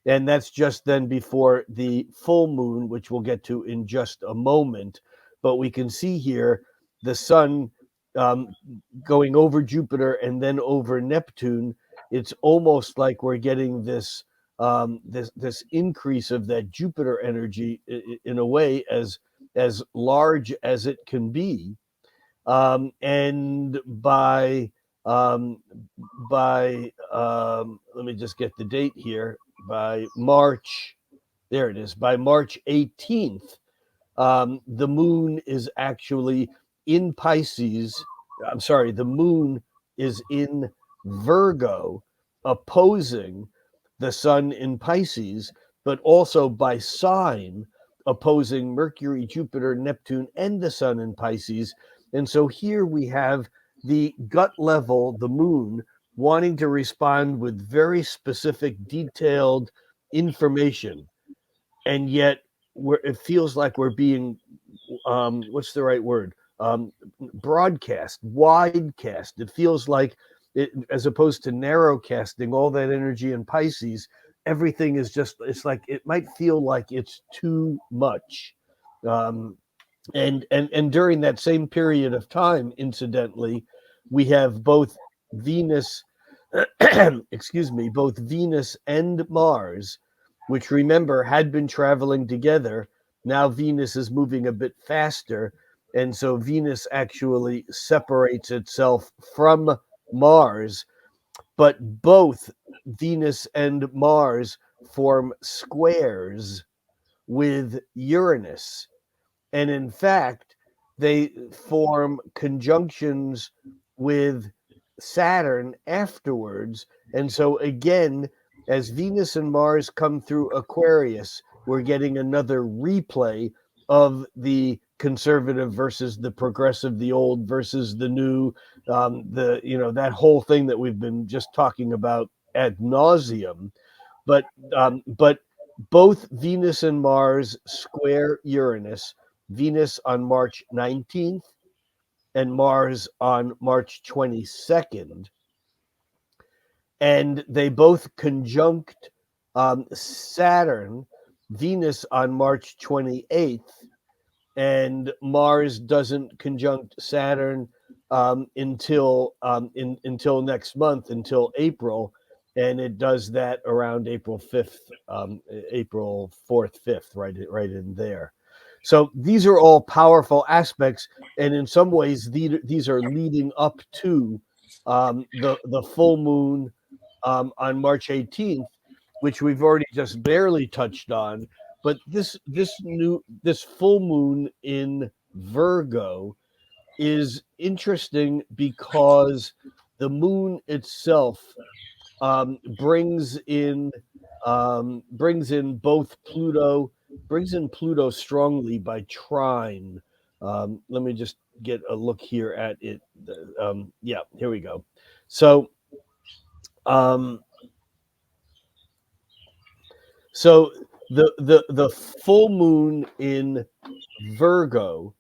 [SPEAKER 4] and that's just then before the full moon, which we'll get to in just a moment. But we can see here the Sun going over Jupiter and then over Neptune. It's almost like we're getting this this increase of that Jupiter energy in a way as large as it can be. And by let me just get the date here. By March, there it is. By March 18th, the moon is actually in Pisces. I'm sorry, the moon is in Virgo, opposing the Sun in Pisces, but also by sign opposing Mercury, Jupiter, Neptune, and the Sun in Pisces. And so here we have the gut level, the moon, wanting to respond with very specific, detailed information. And yet it feels like we're being, what's the right word? Broadcast, widecast. It feels like, as opposed to narrowcasting all that energy in Pisces, everything is just, it's like, it might feel like it's too much. And during that same period of time, incidentally, we have both Venus, excuse me, both Venus and Mars, which, remember, had been traveling together. Now Venus is moving a bit faster, and so Venus actually separates itself from Mars, but both Venus and Mars form squares with Uranus. And in fact, they form conjunctions with Saturn afterwards. And so again, as Venus and Mars come through Aquarius, we're getting another replay of the conservative versus the progressive, the old versus the new, that whole thing that we've been just talking about ad nauseum. But both Venus and Mars square Uranus. Venus on March 19th and Mars on March 22nd. And they both conjunct Saturn, Venus on March 28th, and Mars doesn't conjunct Saturn until next month, until April, and it does that around April 5th, April 4th, 5th, right in there. So these are all powerful aspects, and in some ways, these are leading up to the full moon on March 18th, which we've already just barely touched on. But this full moon in Virgo is interesting because the moon itself brings in both Pluto, brings in Pluto strongly by trine. Let me just get a look here at it. Yeah, here we go. So so the full moon in Virgo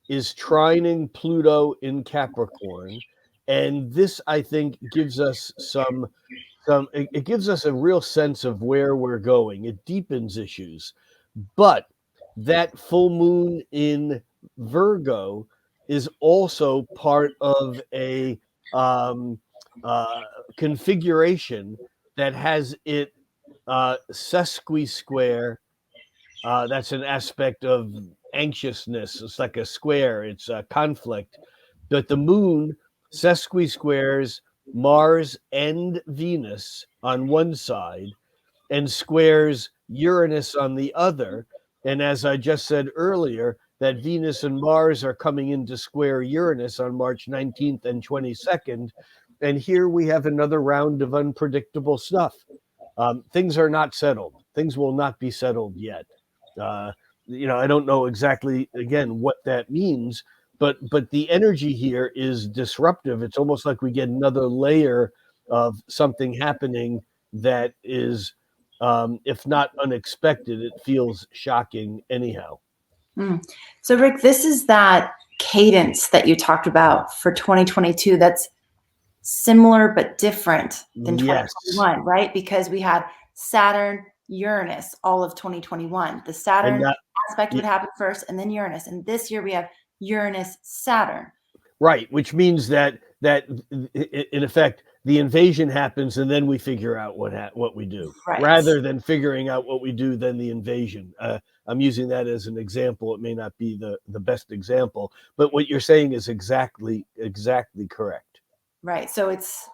[SPEAKER 4] is trining Pluto in Capricorn, and this, I think, gives us it gives us a real sense of where we're going. It deepens issues, but that full moon in Virgo is also part of a configuration that has it sesqui-square. That's an aspect of anxiousness. It's like a square. It's a conflict. But the moon sesqui-squares Mars and Venus on one side and squares Uranus on the other. And as I just said earlier, that Venus and Mars are coming into square Uranus on March 19th and 22nd. And here we have another round of unpredictable stuff. Things are not settled. Things will not be settled yet. I don't know exactly, again, what that means, but the energy here is disruptive. It's almost like we get another layer of something happening that is, if not unexpected, it feels shocking anyhow.
[SPEAKER 1] So, Rick, this is that cadence that you talked about for 2022 that's similar but different than 2021, right? Because we had Saturn, Uranus, all of 2021. The Saturn aspect would happen first, and then Uranus. And this year we have Uranus, Saturn.
[SPEAKER 4] Right, which means that in effect the invasion happens, and then we figure out what we do, right, rather than figuring out what we do then the invasion. I'm using that as an example. It may not be the best example, but what you're saying is exactly correct.
[SPEAKER 1] Right. So it's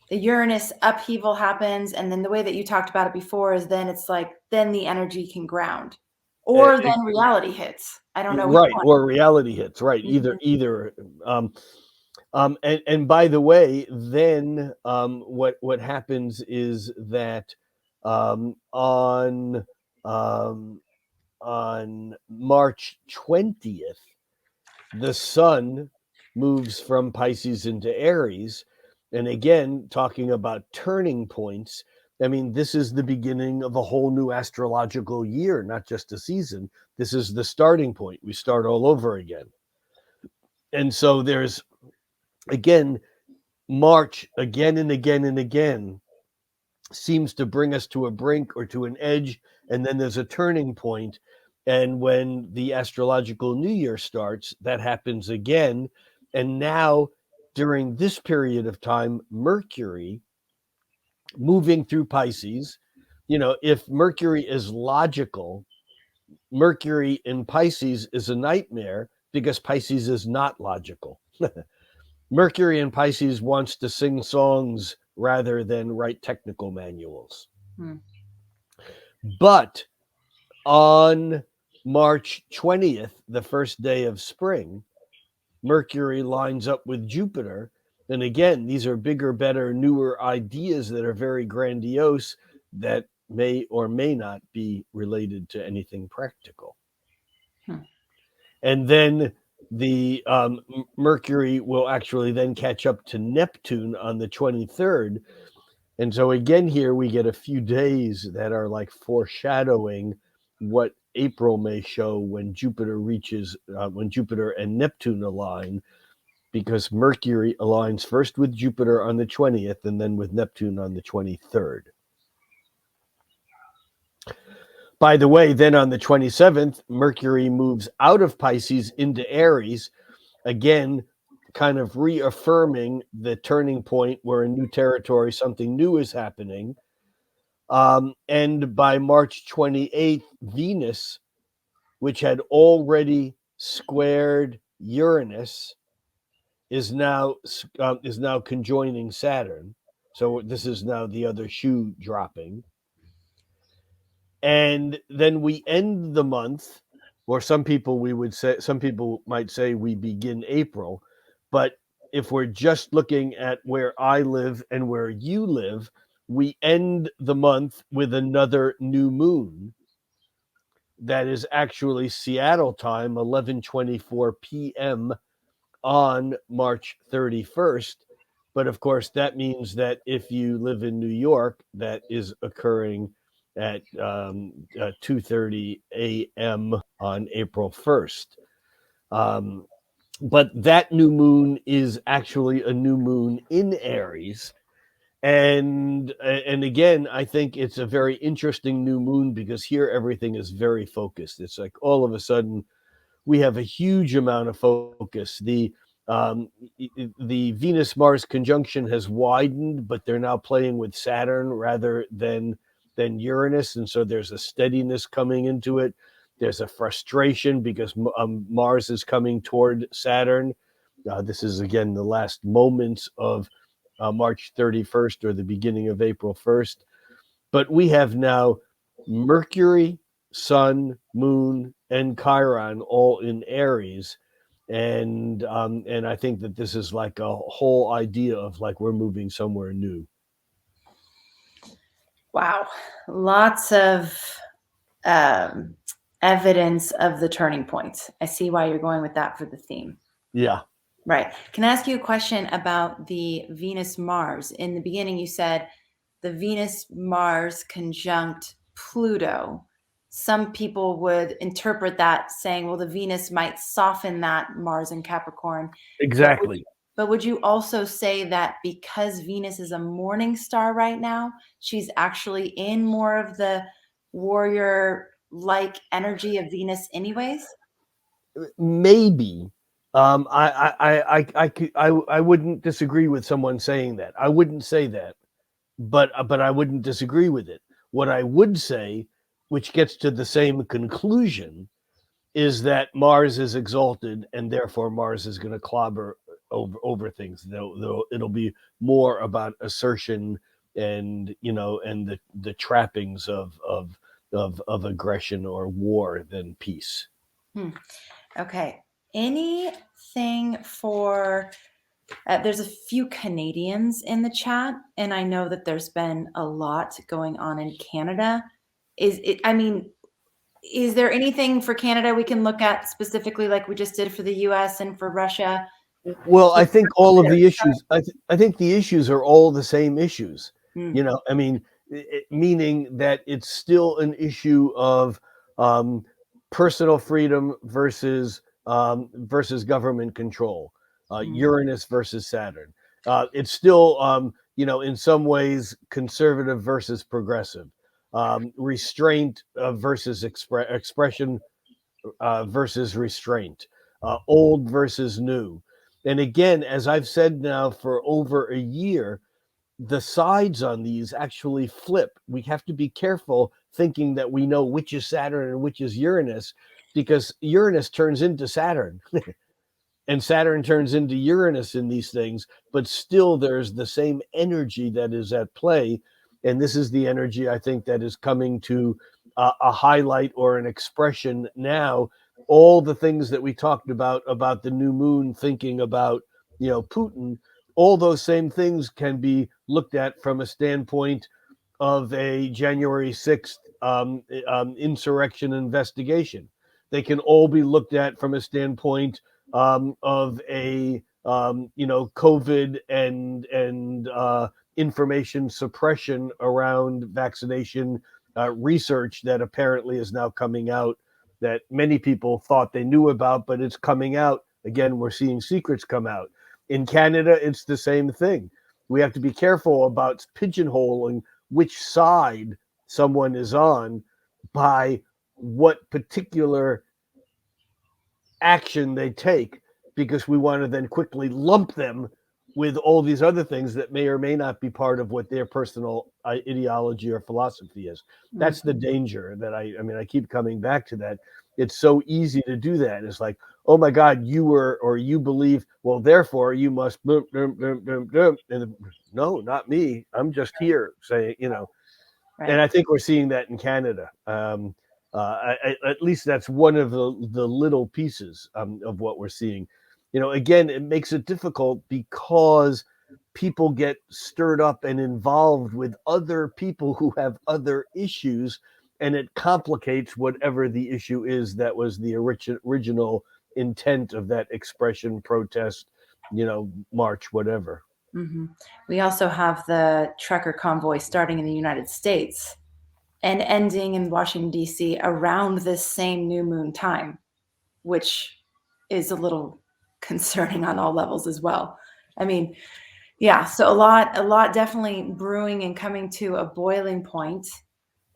[SPEAKER 1] the Uranus upheaval happens, and then the way that you talked about it before is then it's like then the energy can ground, or then reality hits. I don't know.
[SPEAKER 4] Right, or reality hits. Right, either. And by the way, then what happens is that on March 20th, the sun moves from Pisces into Aries. And again, talking about turning points, I mean, this is the beginning of a whole new astrological year, not just a season. This is the starting point. We start all over again. And so there's, again, March again and again and again seems to bring us to a brink or to an edge, and then there's a turning point. And when the astrological new year starts, that happens again. And now, during this period of time, Mercury moving through Pisces, if Mercury is logical, Mercury in Pisces is a nightmare because Pisces is not logical. Mercury in Pisces wants to sing songs rather than write technical manuals. But on March 20th, the first day of spring, Mercury lines up with Jupiter. And again, these are bigger, better, newer ideas that are very grandiose that may or may not be related to anything practical. And then the Mercury will actually then catch up to Neptune on the 23rd. And so again, here we get a few days that are like foreshadowing what April may show when Jupiter and Neptune align, because Mercury aligns first with Jupiter on the 20th and then with Neptune on the 23rd. By the way, then on the 27th, Mercury moves out of Pisces into Aries, again, kind of reaffirming the turning point where a new territory, something new is happening. And by March 28th, Venus, which had already squared Uranus, is now conjoining Saturn. So this is now the other shoe dropping. And then we end the month, or some people might say we begin April, but if we're just looking at where I live and where you live, we end the month with another new moon that is actually Seattle time, 11:24 p.m. on March 31st. But of course, that means that if you live in New York, that is occurring at 2:30 a.m. on April 1st. But that new moon is actually a new moon in Aries. And again, I think it's a very interesting new moon because here everything is very focused. It's like all of a sudden we have a huge amount of focus. Um, the Venus Mars conjunction has widened, but they're now playing with Saturn rather than Uranus, and so there's a steadiness coming into it. There's a frustration because Mars is coming toward Saturn. This is again the last moments of March 31st or the beginning of April 1st. But we have now Mercury, Sun, Moon, and Chiron all in Aries. And I think that this is like a whole idea of like we're moving somewhere new.
[SPEAKER 1] Wow. Lots of evidence of the turning point. I see why you're going with that for the theme.
[SPEAKER 4] Yeah.
[SPEAKER 1] Right. Can I ask you a question about the Venus-Mars? In the beginning, you said the Venus-Mars conjunct Pluto. Some people would interpret that saying, well, the Venus might soften that Mars in Capricorn.
[SPEAKER 4] Exactly.
[SPEAKER 1] But would you also say that because Venus is a morning star right now, she's actually in more of the warrior-like energy of Venus anyways?
[SPEAKER 4] Maybe. I wouldn't disagree with someone saying that. I wouldn't say that, but I wouldn't disagree with it. What I would say, which gets to the same conclusion, is that Mars is exalted, and therefore Mars is going to clobber over things. It'll be more about assertion and and the trappings of aggression or war than peace.
[SPEAKER 1] Okay. Anything for there's a few Canadians in the chat, and I know that there's been a lot going on in Canada. Is there anything for Canada we can look at specifically like we just did for the US and for Russia?
[SPEAKER 4] Well, I think all of the issues, I think the issues are all the same issues. Meaning that it's still an issue of personal freedom versus government control, Uranus versus Saturn. It's still, in some ways, conservative versus progressive, restraint versus expression versus restraint, old versus new. And again, as I've said now for over a year, the sides on these actually flip. We have to be careful thinking that we know which is Saturn and which is Uranus, because Uranus turns into Saturn and Saturn turns into Uranus in these things, but still there's the same energy that is at play. And this is the energy I think that is coming to a highlight or an expression now. All the things that we talked about the new moon, thinking about, Putin, all those same things can be looked at from a standpoint of a January 6th insurrection investigation. They can all be looked at from a standpoint of a COVID and information suppression around vaccination research that apparently is now coming out that many people thought they knew about, but it's coming out. Again, we're seeing secrets come out. In Canada, it's the same thing. We have to be careful about pigeonholing which side someone is on by what particular action they take, because we want to then quickly lump them with all these other things that may or may not be part of what their personal ideology or philosophy is. That's the danger that I mean, I keep coming back to that. It's so easy to do that. It's like, oh my God, you were, or you believe, well, therefore you must, and no, not me. I'm just here saying,
[SPEAKER 1] Right.
[SPEAKER 4] and I think we're seeing that in Canada. At least that's one of the little pieces of what we're seeing. Again, it makes it difficult because people get stirred up and involved with other people who have other issues, and it complicates whatever the issue is that was the original intent of that expression, protest, march, whatever.
[SPEAKER 1] Mm-hmm. We also have the trucker convoy starting in the United States and ending in Washington, D.C. around this same new moon time, which is a little concerning on all levels as well. I mean, yeah, so a lot definitely brewing and coming to a boiling point.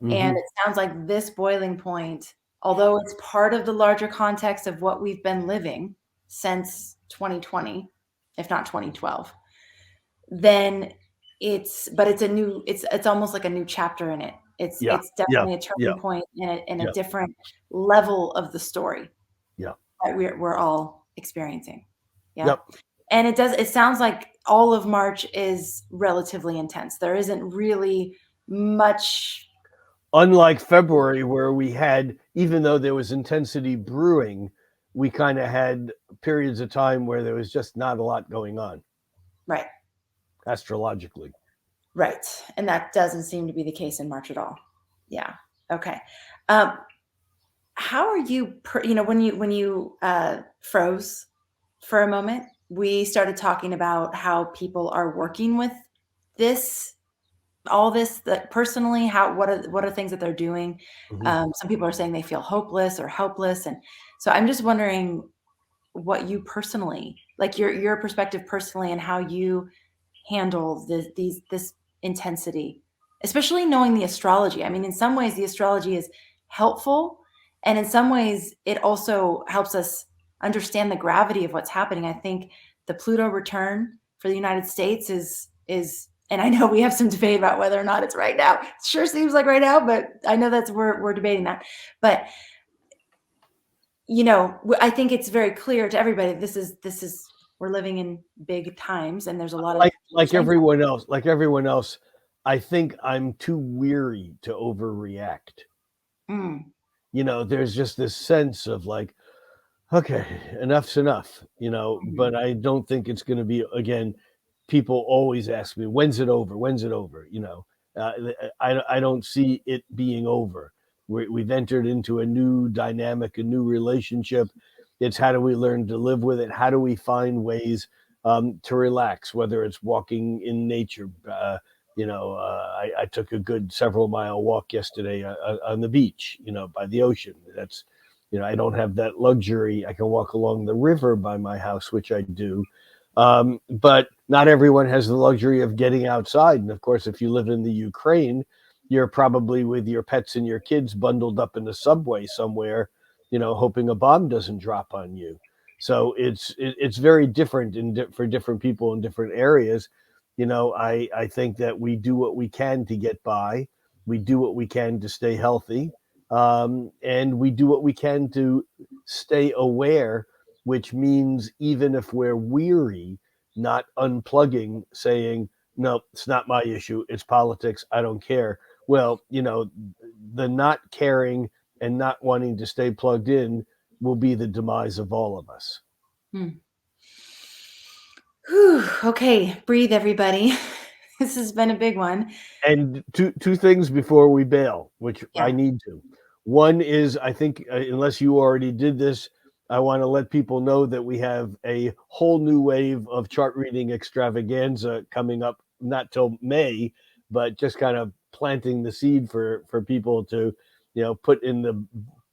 [SPEAKER 4] Mm-hmm.
[SPEAKER 1] And it sounds like this boiling point, although it's part of the larger context of what we've been living since 2020, if not 2012, then it's almost like a new chapter in it. It's definitely a turning point in a different level of the story that we're all experiencing. Yeah. And it sounds like all of March is relatively intense. There isn't really much.
[SPEAKER 4] Unlike February, where we had, even though there was intensity brewing, we kind of had periods of time where there was just not a lot going on.
[SPEAKER 1] Right.
[SPEAKER 4] Astrologically.
[SPEAKER 1] Right. And that doesn't seem to be the case in March at all. Yeah. Okay. How are you, when you froze for a moment, we started talking about how people are working with all this that personally, what are things that they're doing?
[SPEAKER 4] Mm-hmm.
[SPEAKER 1] Some people are saying they feel hopeless or helpless. And so I'm just wondering what you personally, like your perspective personally, and how you handle this intensity, especially knowing the astrology. I mean, in some ways the astrology is helpful, and in some ways it also helps us understand the gravity of what's happening. I think the Pluto return for the United States is, and I know we have some debate about whether or not it's right now. It sure seems like right now, but I know we're debating that. But I think it's very clear to everybody this is we're living in big times, and there's a lot of
[SPEAKER 4] like everyone else. I think I'm too weary to overreact. There's just this sense of like, okay, enough's enough, but I don't think it's going to be, again, people always ask me, when's it over? I don't see it being over. We've entered into a new dynamic, a new relationship. It's how do we learn to live with it? How do we find ways to relax, whether it's walking in nature. I took a good several mile walk yesterday on the beach, by the ocean. That's, I don't have that luxury. I can walk along the river by my house, which I do. But not everyone has the luxury of getting outside. And of course, if you live in the Ukraine, you're probably with your pets and your kids bundled up in the subway somewhere, hoping a bomb doesn't drop on you. So it's very different for different people in different areas. I think that we do what we can to get by. We do what we can to stay healthy. And we do what we can to stay aware, which means even if we're weary, not unplugging, saying, no, it's not my issue. It's politics. I don't care. Well, the not caring and not wanting to stay plugged in will be the demise of all of us.
[SPEAKER 1] Whew, okay, breathe, everybody. This has been a big one.
[SPEAKER 4] And two things before we bail, which I need to. One is, I think, unless you already did this, I want to let people know that we have a whole new wave of chart reading extravaganza coming up, not till May, but just kind of planting the seed for people to, put in the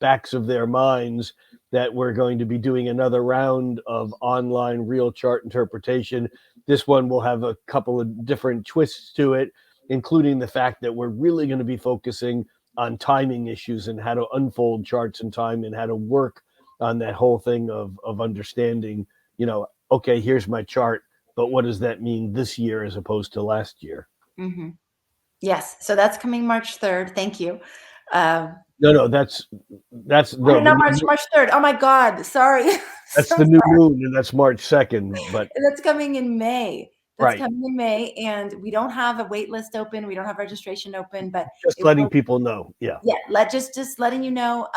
[SPEAKER 4] backs of their minds that we're going to be doing another round of online real chart interpretation. This one will have a couple of different twists to it, including the fact that we're really going to be focusing on timing issues and how to unfold charts in time and how to work on that whole thing of understanding, okay, here's my chart, but what does that mean this year as opposed to last year?
[SPEAKER 1] Mm-hmm. Yes. So that's coming March 3rd. Thank you.
[SPEAKER 4] No, that's
[SPEAKER 1] no, March 3rd. Oh my God. Sorry.
[SPEAKER 4] That's the new moon, and that's March 2nd. But
[SPEAKER 1] that's coming in May. That's
[SPEAKER 4] right.
[SPEAKER 1] coming in May, and we don't have a wait list open. We don't have registration open, but
[SPEAKER 4] just letting people know. Yeah.
[SPEAKER 1] Just letting you know.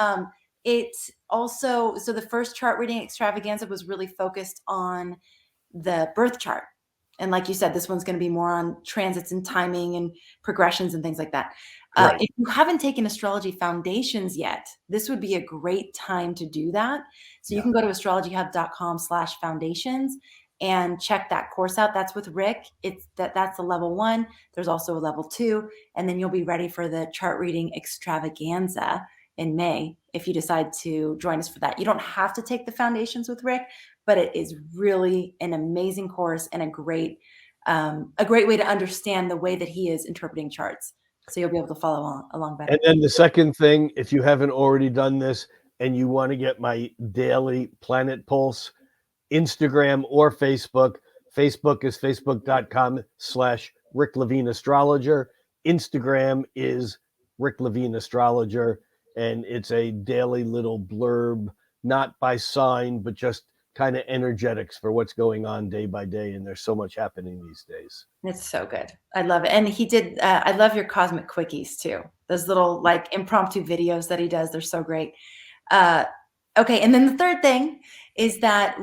[SPEAKER 1] It's also, so the first chart reading extravaganza was really focused on the birth chart. And like you said, this one's going to be more on transits and timing and progressions and things like that.
[SPEAKER 4] Right.
[SPEAKER 1] If you haven't taken astrology foundations yet, this would be a great time to do that. So you can go to astrologyhub.com/foundations and check that course out. That's with Rick. That's a level 1. There's also a level 2, and then you'll be ready for the chart reading extravaganza in May if you decide to join us for that. You don't have to take the foundations with Rick, but it is really an amazing course and a great way to understand the way that he is interpreting charts. So you'll be able to follow along better.
[SPEAKER 4] And then the second thing, if you haven't already done this and you want to get my daily planet pulse, Instagram or Facebook. Facebook is facebook.com/Rick Levine Astrologer. Instagram is Rick Levine Astrologer. And it's a daily little blurb, not by sign, but just kind of energetics for what's going on day by day. And there's so much happening these days.
[SPEAKER 1] It's so good. I love it. And he did, I love your cosmic quickies too. Those little like impromptu videos that he does. They're so great. Okay. And then the third thing is that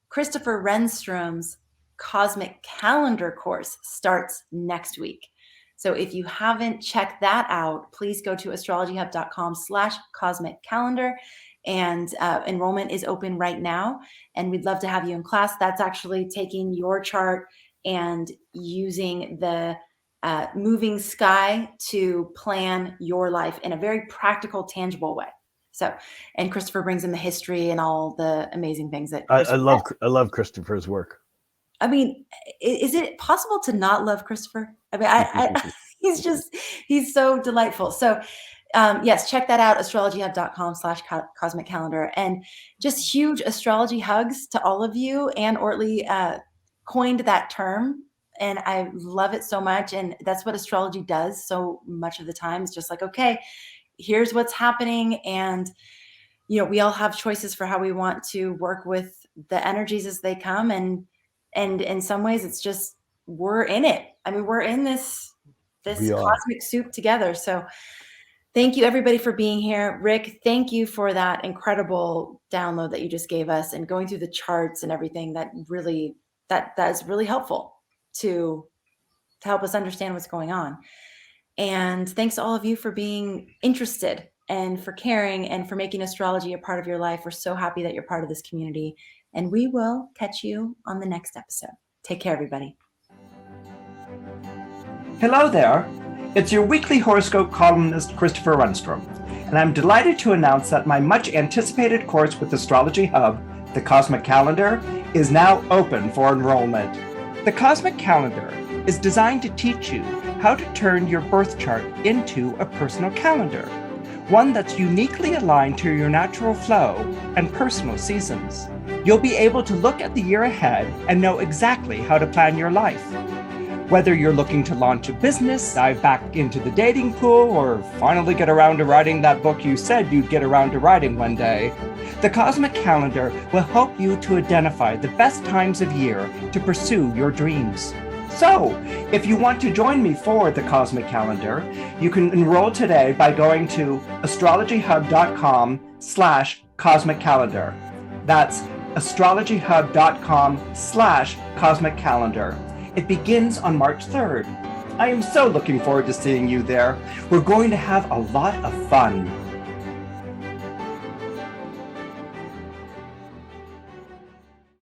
[SPEAKER 1] Christopher Renstrom's cosmic calendar course starts next week. So if you haven't checked that out, please go to astrologyhub.com/cosmic calendar. And enrollment is open right now. And we'd love to have you in class. That's actually taking your chart and using the moving sky to plan your life in a very practical, tangible way. So, and Christopher brings in the history and all the amazing things that
[SPEAKER 4] I love Christopher's work.
[SPEAKER 1] I mean, is it possible to not love Christopher? I mean, he's so delightful. So yes, check that out, astrologyhub.com/cosmic calendar. And just huge astrology hugs to all of you. Anne Ortley coined that term, and I love it so much. And that's what astrology does so much of the time. It's just like, okay, here's what's happening. And, we all have choices for how we want to work with the energies as they come. And in some ways it's just, we're in it. I mean, we're in this cosmic soup together. So thank you everybody for being here. Rick, thank you for that incredible download that you just gave us and going through the charts and everything. That is really helpful to help us understand what's going on. And thanks to all of you for being interested and for caring and for making astrology a part of your life. We're so happy that you're part of this community, and we will catch you on the next episode. Take care, everybody.
[SPEAKER 5] Hello there. It's your weekly horoscope columnist, Christopher Renstrom, and I'm delighted to announce that my much anticipated course with Astrology Hub, the Cosmic Calendar, is now open for enrollment. The Cosmic Calendar is designed to teach you how to turn your birth chart into a personal calendar, one that's uniquely aligned to your natural flow and personal seasons. You'll be able to look at the year ahead and know exactly how to plan your life. Whether you're looking to launch a business, dive back into the dating pool, or finally get around to writing that book you said you'd get around to writing one day, the Cosmic Calendar will help you to identify the best times of year to pursue your dreams. So, if you want to join me for the Cosmic Calendar, you can enroll today by going to astrologyhub.com/cosmic calendar. That's astrologyhub.com/cosmic calendar. It begins on March 3rd. I am so looking forward to seeing you there. We're going to have a lot of fun.